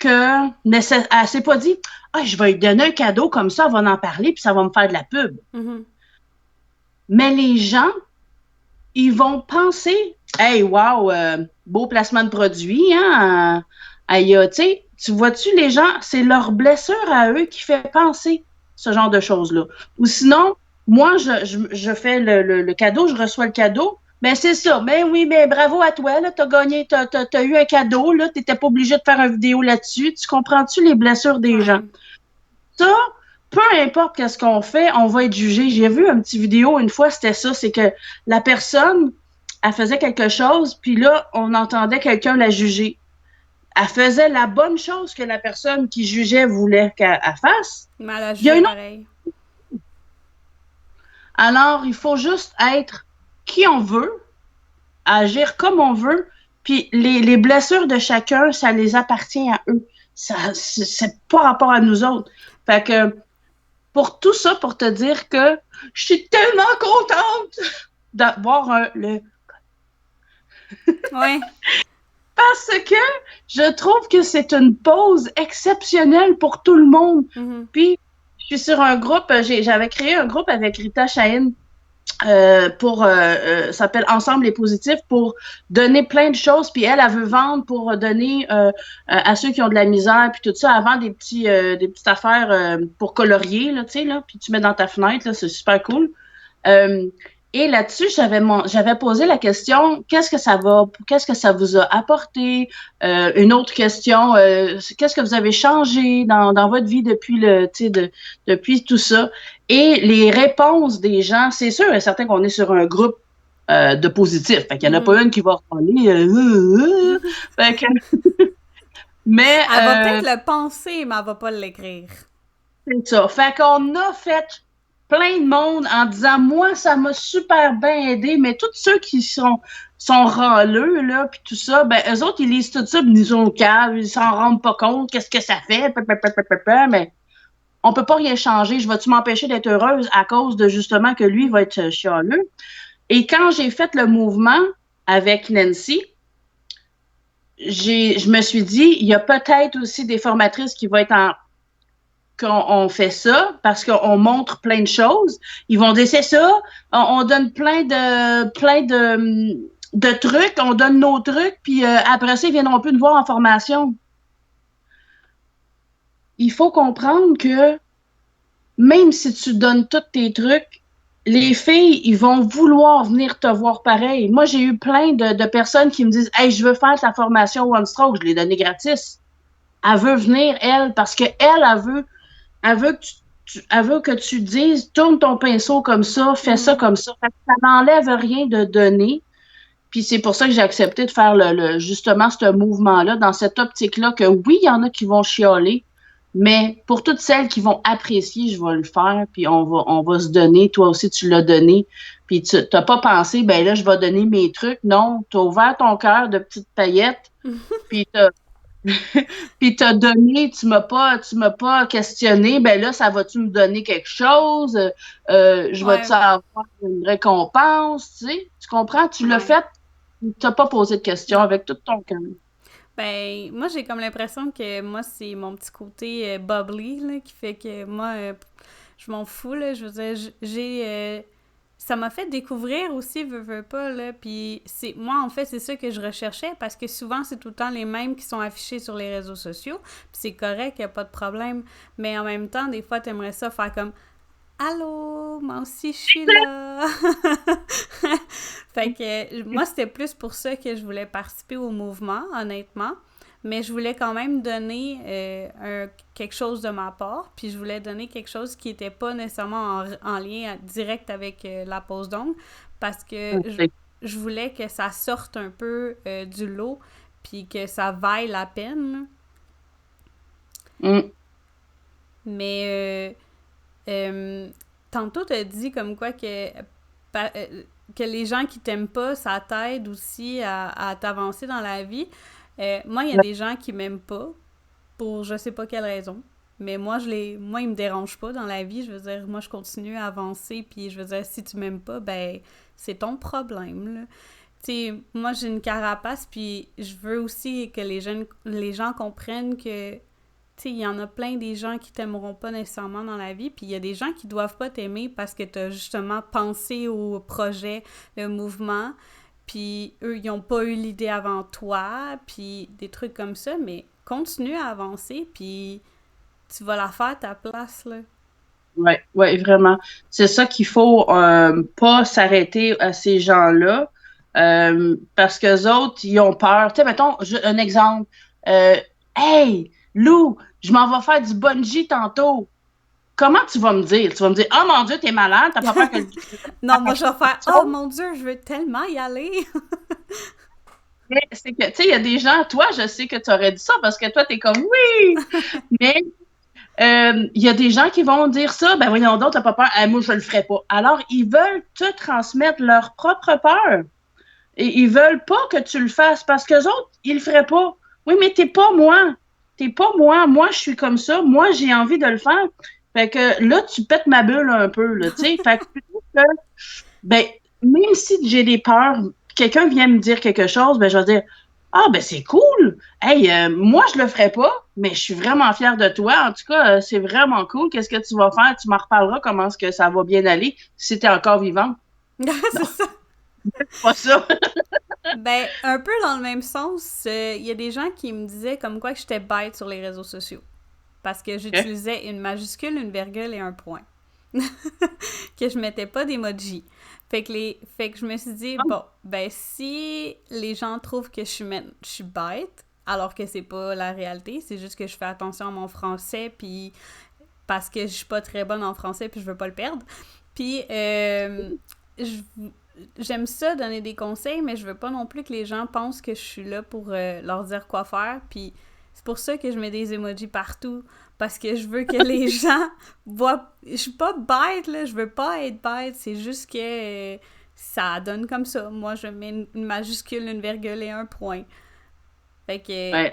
elle s'est pas dit « Ah, je vais lui donner un cadeau comme ça, elle va en parler, puis ça va me faire de la pub. Mais les gens, ils vont penser « Hey, wow, beau placement de produit, hein? Tu vois-tu, les gens, c'est leur blessure à eux qui fait penser ce genre de choses-là. Ou sinon, moi, je fais le cadeau, je reçois le cadeau, ben c'est ça. Ben oui, mais bravo à toi, là, t'as gagné, t'as eu un cadeau, là, t'étais pas obligé de faire une vidéo là-dessus. Tu comprends-tu les blessures des gens? Ça, peu importe qu'est-ce qu'on fait, on va être jugé. J'ai vu une petite vidéo une fois, c'était ça, c'est que la personne, elle faisait quelque chose, puis là, on entendait quelqu'un la juger. Elle faisait la bonne chose que la personne qui jugeait voulait qu'elle fasse. Mais elle a jugé pareil. Alors, il faut juste être qui on veut, agir comme on veut, puis les blessures de chacun, ça les appartient à eux. C'est pas rapport à nous autres. Fait que, pour tout ça, pour te dire que je suis tellement contente d'avoir le... Ouais. Parce que je trouve que c'est une pause exceptionnelle pour tout le monde. Puis, je suis sur un groupe, j'avais créé un groupe avec Rita Chahine ça s'appelle Ensemble les positifs, pour donner plein de choses. Puis elle veut vendre pour donner à ceux qui ont de la misère, puis tout ça. Elle vend des petites affaires pour colorier, là, tu sais, là, puis tu mets dans ta fenêtre, là, c'est super cool. Et là-dessus, j'avais posé la question, qu'est-ce que ça vous a apporté? Une autre question, qu'est-ce que vous avez changé dans votre vie depuis tout ça? Et les réponses des gens, c'est sûr et certain qu'on est sur un groupe de positifs. Fait qu'il n'y en a pas une qui va parler. Fait que... Mais, elle va peut-être le penser, mais elle va pas l'écrire. C'est ça. Fait qu'on a fait plein de monde en disant « Moi, ça m'a super bien aidé, mais tous ceux qui sont râleux, là, puis tout ça, ben eux autres, ils lisent tout ça, puis ils sont caves, ils s'en rendent pas compte, qu'est-ce que ça fait, mais on peut pas rien changer. Je vais-tu m'empêcher d'être heureuse à cause de justement que lui va être chialeux? Et quand j'ai fait le mouvement avec Nancy, je me suis dit, il y a peut-être aussi des formatrices qui vont être en qu'on fait ça parce qu'on montre plein de choses. Ils vont dire, c'est ça, on donne plein de trucs, on donne nos trucs, puis après ça, ils viendront plus nous voir en formation. Il faut comprendre que même si tu donnes tous tes trucs, les filles, ils vont vouloir venir te voir pareil. Moi, j'ai eu plein de personnes qui me disent, hey, je veux faire ta formation One Stroke, je l'ai donnée gratis. Elle veut venir, elle, parce qu'elle, elle veut que tu dises, tourne ton pinceau comme ça, fais ça comme ça. Ça n'enlève rien de donner. Puis c'est pour ça que j'ai accepté de faire justement ce mouvement-là, dans cette optique-là, que oui, il y en a qui vont chialer, mais pour toutes celles qui vont apprécier, je vais le faire, puis on va se donner. Toi aussi, tu l'as donné. Puis tu n'as pas pensé, ben là, je vais donner mes trucs. Non, tu as ouvert ton cœur de petites paillettes, puis puis t'as donné, tu m'as pas questionné, ben là, ça va-tu me donner quelque chose? Je vais-tu avoir une récompense? Tu comprends? Tu l'as fait, t'as pas posé de questions avec tout ton cœur. Ben, moi, j'ai comme l'impression que moi, c'est mon petit côté bubbly, là, qui fait que moi, je m'en fous, là. Je veux dire, ça m'a fait découvrir aussi, veux pas, là. Puis moi, en fait, c'est ça que je recherchais parce que souvent, c'est tout le temps les mêmes qui sont affichés sur les réseaux sociaux. Puis c'est correct, y a pas de problème. Mais en même temps, des fois, t'aimerais ça faire comme allô, moi aussi je suis là. Fait que moi, c'était plus pour ça que je voulais participer au mouvement, honnêtement. Mais je voulais quand même donner quelque chose de ma part, puis je voulais donner quelque chose qui n'était pas nécessairement en lien direct avec la pose d'ongles, parce que je voulais que ça sorte un peu du lot, puis que ça vaille la peine. Mais tantôt, tu as dit comme quoi que les gens qui t'aiment pas, ça t'aide aussi à t'avancer dans la vie. Moi, il y a des gens qui m'aiment pas pour je sais pas quelle raison. Mais moi, ils me dérangent pas dans la vie. Je veux dire, moi, je continue à avancer. Puis, je veux dire, si tu m'aimes pas, ben, c'est ton problème, là. Tu sais, moi, j'ai une carapace. Puis, je veux aussi que les gens comprennent que tu sais, il y en a plein des gens qui t'aimeront pas nécessairement dans la vie, puis il y a des gens qui doivent pas t'aimer parce que t'as justement pensé au projet, le mouvement, puis eux, ils ont pas eu l'idée avant toi, puis des trucs comme ça, mais continue à avancer, puis tu vas la faire ta place, là. Oui, vraiment. C'est ça qu'il faut pas s'arrêter à ces gens-là, parce qu'eux autres, ils ont peur. Tu sais, mettons, un exemple. Hey, Lou, je m'en vais faire du bungee tantôt. Comment tu vas me dire? Tu vas me dire, oh mon Dieu, t'es malade, t'as pas peur que... Non, moi, je vais faire, oh mon Dieu, je veux tellement y aller. Mais c'est que, tu sais, il y a des gens, toi, je sais que tu aurais dit ça parce que toi, t'es comme, oui! Mais il y a des gens qui vont dire ça, ben voyons donc, t'as pas peur. Moi, je le ferai pas. Alors, ils veulent te transmettre leur propre peur. Et ils veulent pas que tu le fasses parce qu'eux autres, ils le feraient pas. Oui, mais t'es pas moi. T'es pas moi. Moi, je suis comme ça. Moi, j'ai envie de le faire. Fait que là, tu pètes ma bulle un peu, là, tu sais. Fait que, ben, même si j'ai des peurs, quelqu'un vient me dire quelque chose, ben, je vais dire, ah, ben, c'est cool. Hey, moi, je le ferai pas, mais je suis vraiment fière de toi. En tout cas, c'est vraiment cool. Qu'est-ce que tu vas faire? Tu m'en reparleras comment est-ce que ça va bien aller si t'es encore vivante. C'est ça. Pas ça. Ben, un peu dans le même sens, il y a des gens qui me disaient comme quoi que j'étais bête sur les réseaux sociaux. Parce que j'utilisais une majuscule, une virgule et un point. Que je mettais pas d'emoji. Fait que je me suis dit, bon, ben si les gens trouvent que je suis bête, alors que c'est pas la réalité, c'est juste que je fais attention à mon français, puis parce que je suis pas très bonne en français, puis je veux pas le perdre. Puis, j'aime ça, donner des conseils, mais je veux pas non plus que les gens pensent que je suis là pour leur dire quoi faire, puis c'est pour ça que je mets des emojis partout, parce que je veux que les gens voient... Je suis pas bête, là, je veux pas être bête, c'est juste que ça donne comme ça. Moi, je mets une majuscule, une virgule et un point. Fait que...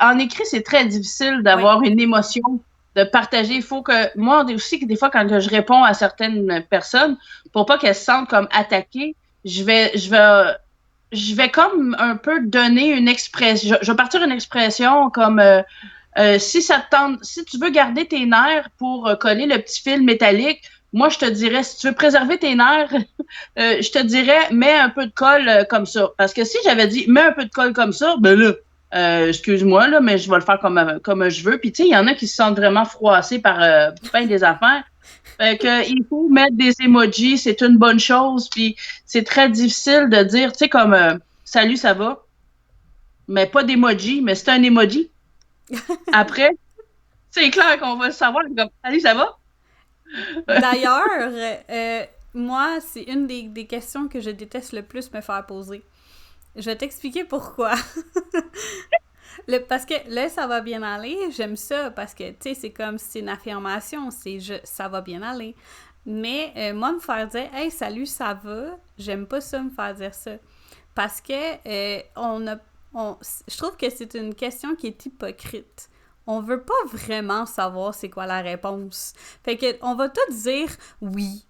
En écrit, c'est très difficile d'avoir une émotion, de partager. Il faut que, moi aussi, des fois, quand je réponds à certaines personnes, pour pas qu'elles se sentent comme attaquées, je vais comme un peu donner une expression. Je vais partir une expression comme si ça te tente, si tu veux garder tes nerfs pour coller le petit fil métallique, moi, je te dirais, si tu veux préserver tes nerfs, je te dirais, mets un peu de colle comme ça. Parce que si j'avais dit, mets un peu de colle comme ça, ben là, excuse-moi, là, mais je vais le faire comme je veux. Puis, tu sais, il y en a qui se sentent vraiment froissés par plein des affaires. Fait que, il faut mettre des emojis, c'est une bonne chose. Puis, c'est très difficile de dire, tu sais, comme salut, ça va? Mais pas d'emoji, mais c'est un emoji. Après, c'est clair qu'on va le savoir, comme salut, ça va? D'ailleurs, moi, c'est une des questions que je déteste le plus me faire poser. Je vais t'expliquer pourquoi. Parce que là, ça va bien aller, j'aime ça, parce que, tu sais, c'est comme si c'est une affirmation, ça va bien aller. Mais moi, me faire dire « Hey, salut, ça va », j'aime pas ça, me faire dire ça. Parce que je trouve que c'est une question qui est hypocrite. On veut pas vraiment savoir c'est quoi la réponse. Fait que on va tout dire « oui ».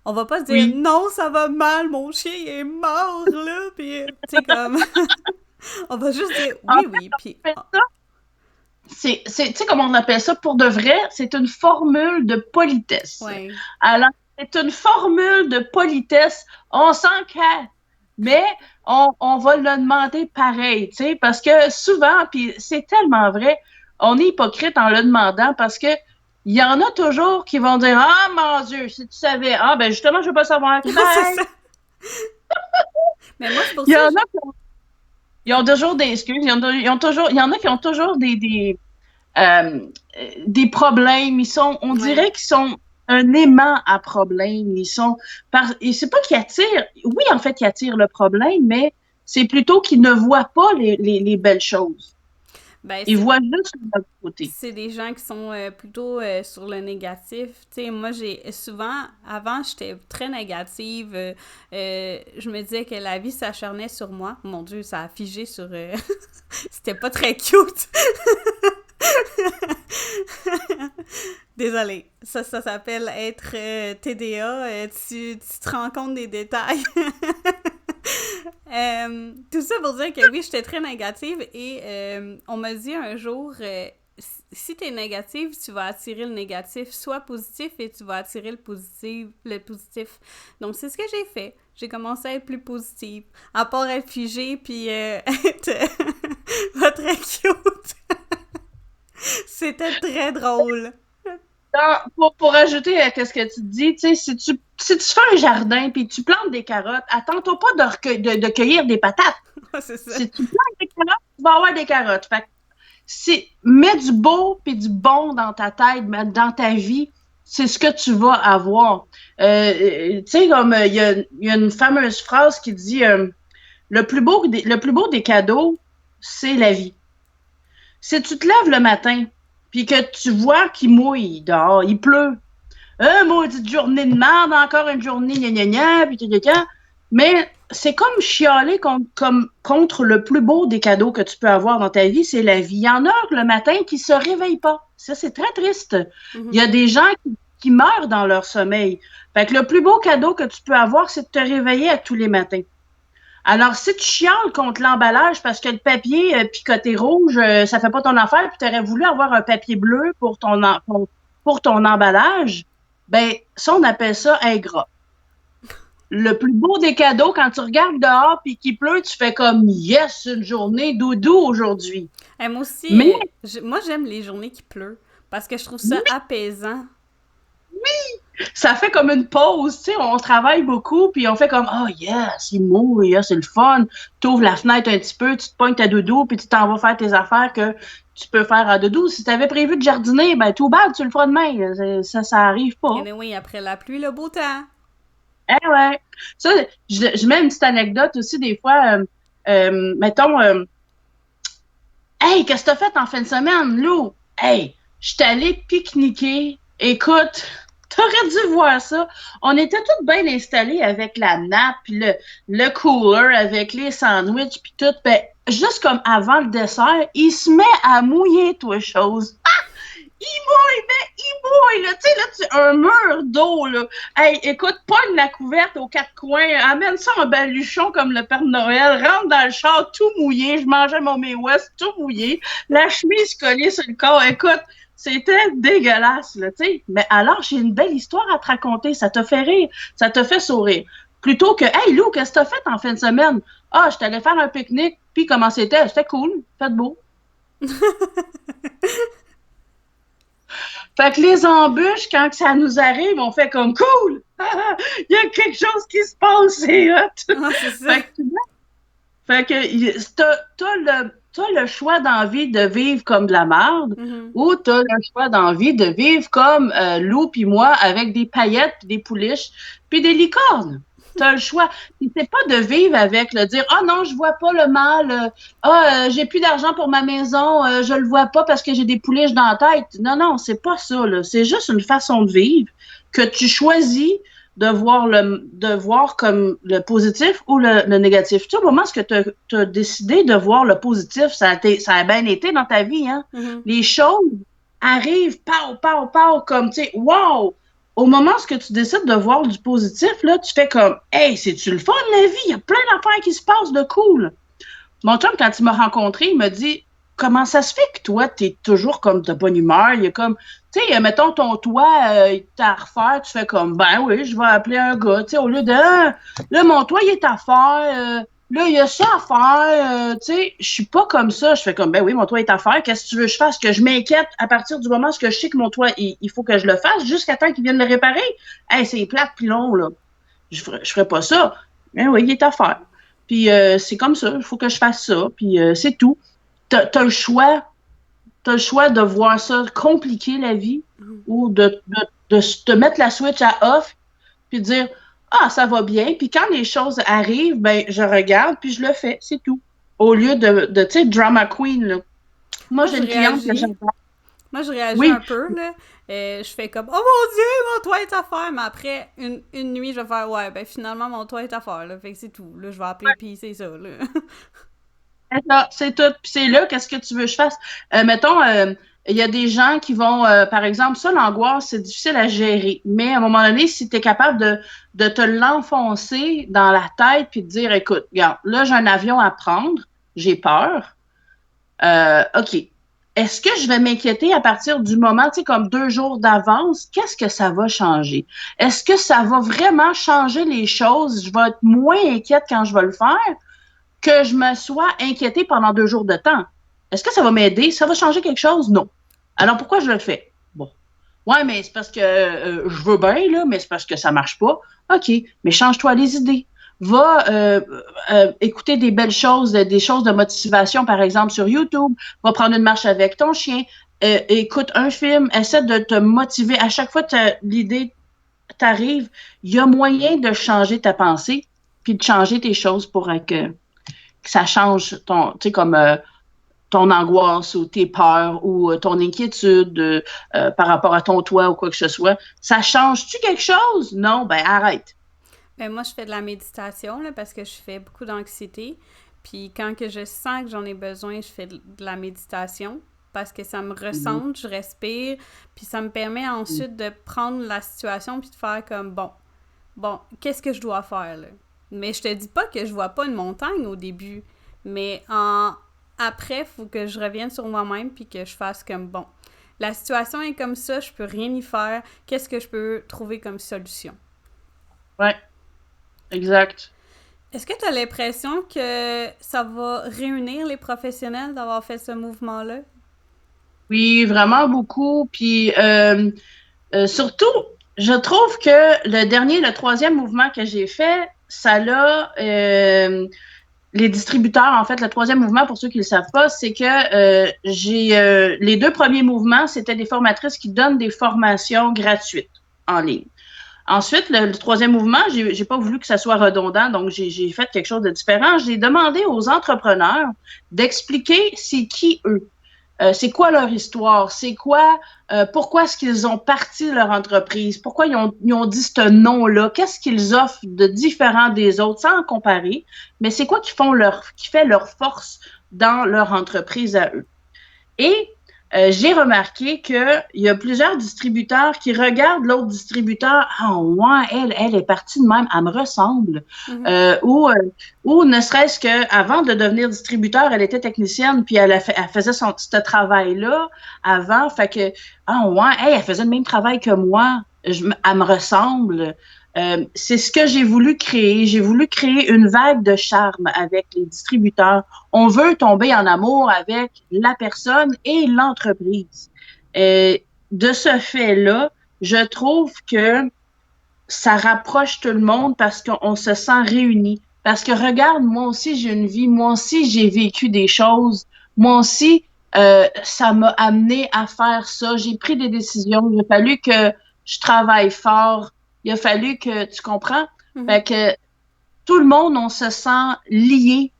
On va pas se dire oui. « Non, ça va mal, mon chien est mort, là », puis tu sais, comme... On va juste dire oui, puis... Tu sais comment on appelle ça? Pour de vrai, c'est une formule de politesse. Ouais. Alors, c'est une formule de politesse. On s'en cache, mais on va le demander pareil, tu sais, parce que souvent, puis c'est tellement vrai, on est hypocrite en le demandant parce que il y en a toujours qui vont dire « Ah, mon Dieu, si tu savais... Ah, ben justement, je veux pas savoir. » C'est ça. Mais moi, c'est pour ça... Ils ont toujours des excuses. Il y en a qui ont toujours des problèmes. On dirait qu'ils sont un aimant à problème. Et c'est pas qu'ils attirent. Oui, en fait, ils attirent le problème, mais c'est plutôt qu'ils ne voient pas les belles choses. Ben, ils voient juste de l'autre côté. C'est des gens qui sont plutôt sur le négatif. Tu sais, moi, avant, j'étais très négative. Je me disais que la vie s'acharnait sur moi. Mon Dieu, ça a figé sur... C'était pas très cute. Désolée. Ça s'appelle être TDA. Tu te rends compte des détails. Tout ça pour dire que oui, j'étais très négative et on m'a dit un jour, si t'es négative, tu vas attirer le négatif, sois positif et tu vas attirer le positif. Donc c'est ce que j'ai fait. J'ai commencé à être plus positive, à part être figée puis être pas très cute. C'était très drôle. Pour ajouter à ce que tu dis, tu sais, si tu fais un jardin puis tu plantes des carottes, attends-toi pas de cueillir des patates. C'est ça. Si tu plantes des carottes, tu vas avoir des carottes. Fait que mets du beau puis du bon dans ta tête, dans ta vie, c'est ce que tu vas avoir. Tu sais, comme il y a une fameuse phrase qui dit le plus beau des cadeaux, c'est la vie. Si tu te lèves le matin puis que tu vois qu'il mouille dehors, il pleut. Maudite journée de merde, encore une journée, gna, puis mais c'est comme chialer contre le plus beau des cadeaux que tu peux avoir dans ta vie, c'est la vie. Il y en a le matin qui se réveillent pas. Ça, c'est très triste. Mm-hmm. Il y a des gens qui meurent dans leur sommeil. Fait que le plus beau cadeau que tu peux avoir, c'est de te réveiller à tous les matins. Alors, si tu chiales contre l'emballage parce que le papier picoté rouge, ça fait pas ton affaire, puis tu aurais voulu avoir un papier bleu pour ton emballage, ben ça, on appelle ça ingrat. Le plus beau des cadeaux, quand tu regardes dehors puis qu'il pleut, tu fais comme « Yes, une journée doudou aujourd'hui! » Moi aussi, moi j'aime les journées qui pleut parce que je trouve ça apaisant. Oui! Ça fait comme une pause, tu sais, on travaille beaucoup, puis on fait comme « Oh yes, il mouille, c'est le fun! » Tu ouvres la fenêtre un petit peu, tu te pognes ta doudou, puis tu t'en vas faire tes affaires que tu peux faire à doudou. Si tu avais prévu de jardiner, ben tout bad, tu le feras demain. Ça arrive pas. Et oui, après la pluie, le beau temps. Eh ouais! Ça, je mets une petite anecdote aussi, des fois, mettons, hey, qu'est-ce que t'as fait en fin de semaine, Lou? Hey, je suis allée pique-niquer. Écoute, t'aurais dû voir ça. On était toutes bien installés avec la nappe, puis le cooler, avec les sandwichs, puis tout. Ben, juste comme avant le dessert, il se met à mouiller, toi, chose. Ah! Boy, là, tu sais, un mur d'eau, là. Hey, écoute, pogne la couverte aux quatre coins, amène ça en baluchon comme le Père Noël, rentre dans le char tout mouillé, je mangeais mon May West tout mouillé, la chemise collée sur le corps, écoute, c'était dégueulasse, là, tu sais. Mais alors, j'ai une belle histoire à te raconter, ça te fait rire, ça te fait sourire. Plutôt que, hey Lou, qu'est-ce que t'as fait en fin de semaine? Ah, je t'allais faire un pique-nique, puis comment c'était? C'était cool, fait beau. Fait que les embûches, quand ça nous arrive, on fait comme cool! Il y a quelque chose qui se passe, c'est hot! Ah, c'est ça. Fait que t'as le choix d'envie de vivre comme de la merde, ou t'as le choix d'envie de vivre comme Lou puis moi, avec des paillettes, des pouliches, puis des licornes. T'as le choix. C'est pas de vivre avec le dire « Ah oh non, je vois pas le mal. J'ai plus d'argent pour ma maison. Je le vois pas parce que j'ai des pouliches dans la tête. » Non, non, c'est pas ça. C'est juste une façon de vivre que tu choisis de voir comme le positif ou le négatif. Tu sais, au moment où tu as décidé de voir le positif, ça a bien été dans ta vie, hein? Les choses arrivent, pow, comme, tu sais, wow! Au moment où tu décides de voir du positif, là, tu fais comme, hey, c'est-tu le fun, la vie? Il y a plein d'affaires qui se passent de cool. Mon chum, quand il m'a rencontré, il m'a dit, comment ça se fait que toi, t'es toujours comme de bonne humeur? Il y a comme, tu sais, mettons ton toit, il est à refaire, tu fais comme, ben oui, je vais appeler un gars, tu sais, au lieu de, là, mon toit, il est à faire, là, il y a ça à faire, tu sais, je suis pas comme ça. Je fais comme, ben oui, mon toit est à faire, qu'est-ce que tu veux que je fasse? Que je m'inquiète à partir du moment où je sais que mon toit, il faut que je le fasse jusqu'à temps qu'ils viennent le réparer? Hey, c'est plate puis long, là. Je ferais pas ça. Ben oui, il est à faire. Puis c'est comme ça, il faut que je fasse ça, puis c'est tout. T'as le choix de voir ça compliquer la vie ou de te mettre la switch à off puis de dire ah, ça va bien. Puis quand les choses arrivent, ben je regarde puis je le fais, c'est tout. Au lieu de tu sais, drama queen, là. Moi, j'ai une cliente que j'adore. Moi, je réagis un peu, là. Je fais comme, oh mon Dieu, mon toit est à faire. Mais après, une nuit, je vais faire, ouais, ben finalement, mon toit est à faire, là. Fait que c'est tout. Là, je vais appeler, puis c'est ça, là. C'est tout. Puis c'est là, qu'est-ce que tu veux que je fasse? Mettons, il y a des gens qui vont, par exemple, ça, l'angoisse, c'est difficile à gérer. Mais à un moment donné, si tu es capable de te l'enfoncer dans la tête puis de dire, écoute, regarde, là, j'ai un avion à prendre, j'ai peur. OK. Est-ce que je vais m'inquiéter à partir du moment, tu sais, comme 2 jours d'avance? Qu'est-ce que ça va changer? Est-ce que ça va vraiment changer les choses? Je vais être moins inquiète quand je vais le faire que je me sois inquiétée pendant 2 jours de temps. Est-ce que ça va m'aider? Ça va changer quelque chose? Non. Alors, pourquoi je le fais? Bon. Ouais, mais c'est parce que je veux bien, là, mais c'est parce que ça marche pas. OK, mais change-toi les idées. Va écouter des belles choses, des choses de motivation, par exemple, sur YouTube. Va prendre une marche avec ton chien. Écoute un film. Essaie de te motiver. À chaque fois que l'idée t'arrive, il y a moyen de changer ta pensée puis de changer tes choses pour que ça change ton, tu sais, comme ton angoisse ou tes peurs ou ton inquiétude par rapport à ton toit ou quoi que ce soit. Ça change-tu quelque chose? Non, ben arrête. Ben, moi, je fais de la méditation, là, parce que je fais beaucoup d'anxiété. Puis quand que je sens que j'en ai besoin, je fais de la méditation parce que ça me recentre, je respire, puis ça me permet ensuite de prendre la situation puis de faire comme, bon, qu'est-ce que je dois faire, là? Mais je te dis pas que je vois pas une montagne au début, mais après, il faut que je revienne sur moi-même puis que je fasse comme, bon, la situation est comme ça, je peux rien y faire, qu'est-ce que je peux trouver comme solution? Ouais, exact. Est-ce que tu as l'impression que ça va réunir les professionnels d'avoir fait ce mouvement-là? Oui, vraiment beaucoup. Puis surtout, je trouve que le troisième mouvement que j'ai fait, ça l'a les distributeurs, en fait, le troisième mouvement, pour ceux qui ne le savent pas, c'est que les 2 premiers mouvements, c'était des formatrices qui donnent des formations gratuites en ligne. Ensuite, le troisième mouvement, j'ai pas voulu que ça soit redondant, donc j'ai fait quelque chose de différent. J'ai demandé aux entrepreneurs d'expliquer c'est qui eux. C'est quoi leur histoire? C'est quoi, pourquoi est-ce qu'ils ont parti leur entreprise? Pourquoi ils ont dit ce nom-là? Qu'est-ce qu'ils offrent de différent des autres sans en comparer? Mais c'est quoi qui fait leur force dans leur entreprise à eux? Et j'ai remarqué qu'il y a plusieurs distributeurs qui regardent l'autre distributeur. Ah, ouais, elle est partie de même, elle me ressemble. Ou ne serait-ce qu'avant de devenir distributeur, elle était technicienne, puis elle faisait ce travail-là avant. Fait que, ah, ouais, hey, elle faisait le même travail que moi. Elle me ressemble. C'est ce que j'ai voulu créer. J'ai voulu créer une vague de charme avec les distributeurs. On veut tomber en amour avec la personne et l'entreprise. De ce fait-là, je trouve que ça rapproche tout le monde parce qu'on se sent réunis. Parce que regarde, moi aussi j'ai une vie, moi aussi j'ai vécu des choses, moi aussi ça m'a amené à faire ça. J'ai pris des décisions. Il a fallu que je travaille fort. Il a fallu que tu comprends. Fait que tout le monde, on se sent lié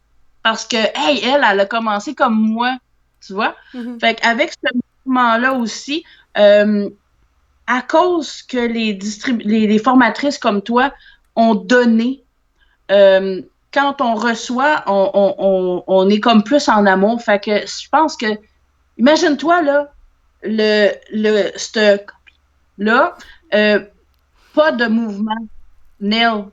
parce que hey, elle a commencé comme moi, tu vois. Fait qu'avec ce mouvement-là aussi, à cause que les formatrices comme toi ont donné, quand on reçoit, on est comme plus en amour. Fait que je pense que, imagine-toi, là, là, pas de mouvement, nil.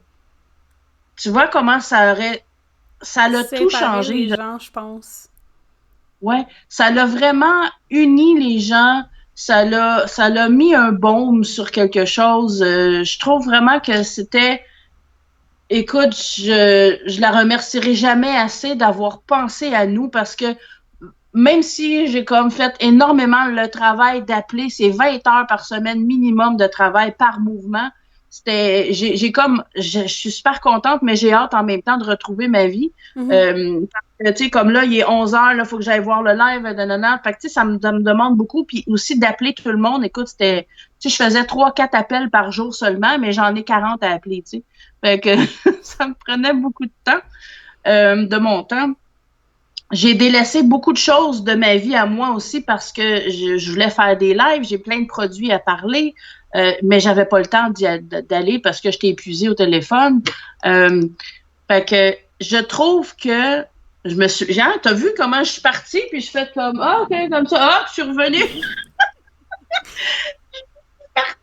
Tu vois comment ça l'a tout changé. Les gens, je pense. Ouais, ça l'a vraiment uni les gens. Ça l'a mis un baume sur quelque chose. Je trouve vraiment que c'était, écoute, je la remercierai jamais assez d'avoir pensé à nous parce que même si j'ai comme fait énormément le travail d'appeler, c'est 20 heures par semaine minimum de travail par mouvement. J'ai comme, je suis super contente, mais j'ai hâte en même temps de retrouver ma vie. Tu sais, comme là, il est 11 heures, là, faut que j'aille voir le live, nanana. Fait que, tu sais, ça me demande beaucoup. Puis aussi d'appeler tout le monde. Écoute, tu sais, je faisais 3-4 appels par jour seulement, mais j'en ai 40 à appeler, tu sais. Fait que ça me prenait beaucoup de temps, de mon temps. J'ai délaissé beaucoup de choses de ma vie à moi aussi parce que je voulais faire des lives, j'ai plein de produits à parler, mais j'avais pas le temps d'aller parce que j'étais épuisée au téléphone. Fait que je trouve que je me suis... Genre, t'as vu comment je suis partie, puis je fais comme, ah, OK, comme ça, ah, je suis revenue.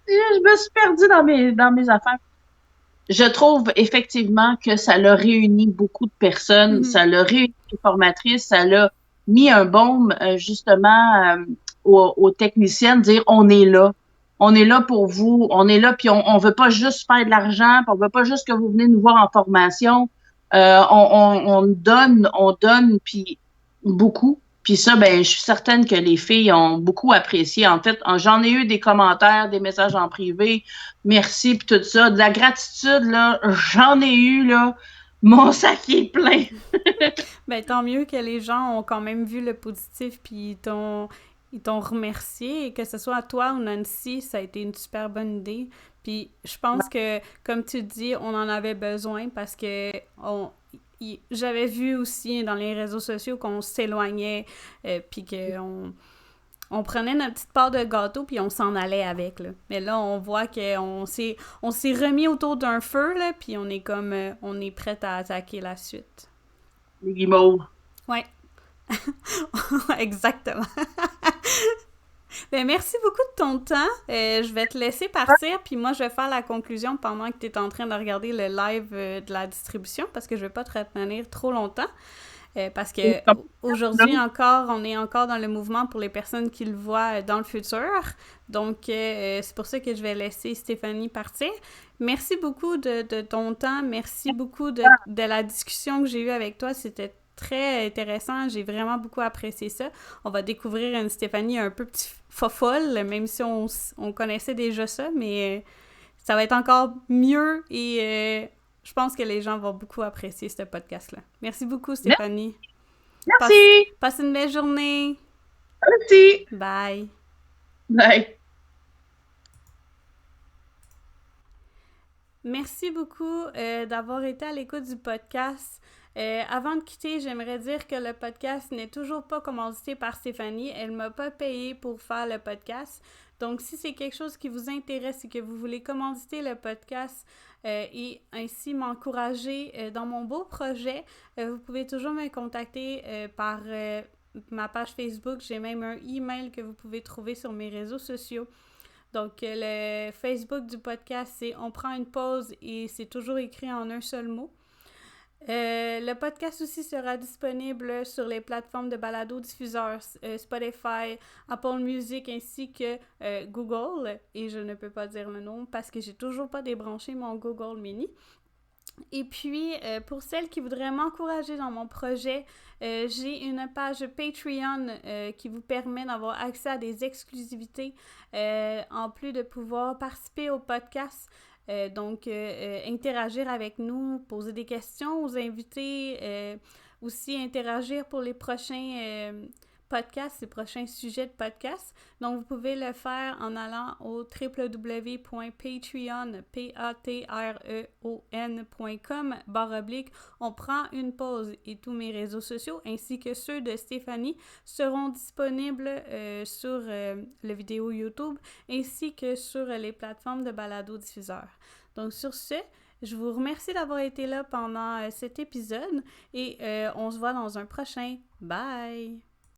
Je me suis perdue dans mes affaires. Je trouve effectivement que ça l'a réuni beaucoup de personnes, ça l'a réuni les formatrices, ça l'a mis un baume justement aux techniciennes, dire on est là pour vous, on est là, puis on veut pas juste faire de l'argent, puis on veut pas juste que vous venez nous voir en formation, on donne, puis beaucoup. Puis ça, ben, je suis certaine que les filles ont beaucoup apprécié. En fait, j'en ai eu des commentaires, des messages en privé, merci, puis tout ça. De la gratitude, là, j'en ai eu, là. Mon sac est plein. Ben, tant mieux que les gens ont quand même vu le positif, puis ils t'ont remercié, et que ce soit toi ou Nancy, ça a été une super bonne idée. Puis je pense que, comme tu dis, on en avait besoin parce que j'avais vu aussi dans les réseaux sociaux qu'on s'éloignait, puis qu'on prenait notre petite part de gâteau puis on s'en allait avec, là. Mais là, on voit qu'on s'est remis autour d'un feu, là, puis on est comme, on est prêt à attaquer la suite. Les guimauves. Ouais. Exactement. Ben, merci beaucoup de ton temps. Je vais te laisser partir, puis moi, je vais faire la conclusion pendant que tu es en train de regarder le live de la distribution, parce que je ne vais pas te retenir trop longtemps. Parce que aujourd'hui encore, on est encore dans le mouvement pour les personnes qui le voient dans le futur. Donc, c'est pour ça que je vais laisser Stéphanie partir. Merci beaucoup de ton temps. Merci beaucoup de la discussion que j'ai eue avec toi. C'était très intéressant. J'ai vraiment beaucoup apprécié ça. On va découvrir une Stéphanie un peu petit fofolle, même si on connaissait déjà ça, mais ça va être encore mieux et je pense que les gens vont beaucoup apprécier ce podcast-là. Merci beaucoup, Stéphanie. Merci. Passe une belle journée. Merci. Bye. Bye. Merci beaucoup d'avoir été à l'écoute du podcast. Avant de quitter, j'aimerais dire que le podcast n'est toujours pas commandité par Stéphanie. Elle ne m'a pas payé pour faire le podcast. Donc, si c'est quelque chose qui vous intéresse et que vous voulez commanditer le podcast et ainsi m'encourager dans mon beau projet, vous pouvez toujours me contacter par ma page Facebook, j'ai même un email que vous pouvez trouver sur mes réseaux sociaux. Donc, le Facebook du podcast, c'est On prend une pause et c'est toujours écrit en un seul mot. Le podcast aussi sera disponible sur les plateformes de balado-diffuseurs Spotify, Apple Music ainsi que Google. Et je ne peux pas dire le nom parce que j'ai toujours pas débranché mon Google Mini. Et puis, pour celles qui voudraient m'encourager dans mon projet, j'ai une page Patreon qui vous permet d'avoir accès à des exclusivités en plus de pouvoir participer au podcast. Donc, interagir avec nous, poser des questions aux invités, aussi interagir pour les prochains podcasts, les prochains sujets de podcast. Donc, vous pouvez le faire en allant au www.patreon.com/, on prend une pause et tous mes réseaux sociaux ainsi que ceux de Stéphanie seront disponibles sur le vidéo YouTube ainsi que sur les plateformes de balado-diffuseurs. Donc, sur ce, je vous remercie d'avoir été là pendant cet épisode et on se voit dans un prochain. Bye!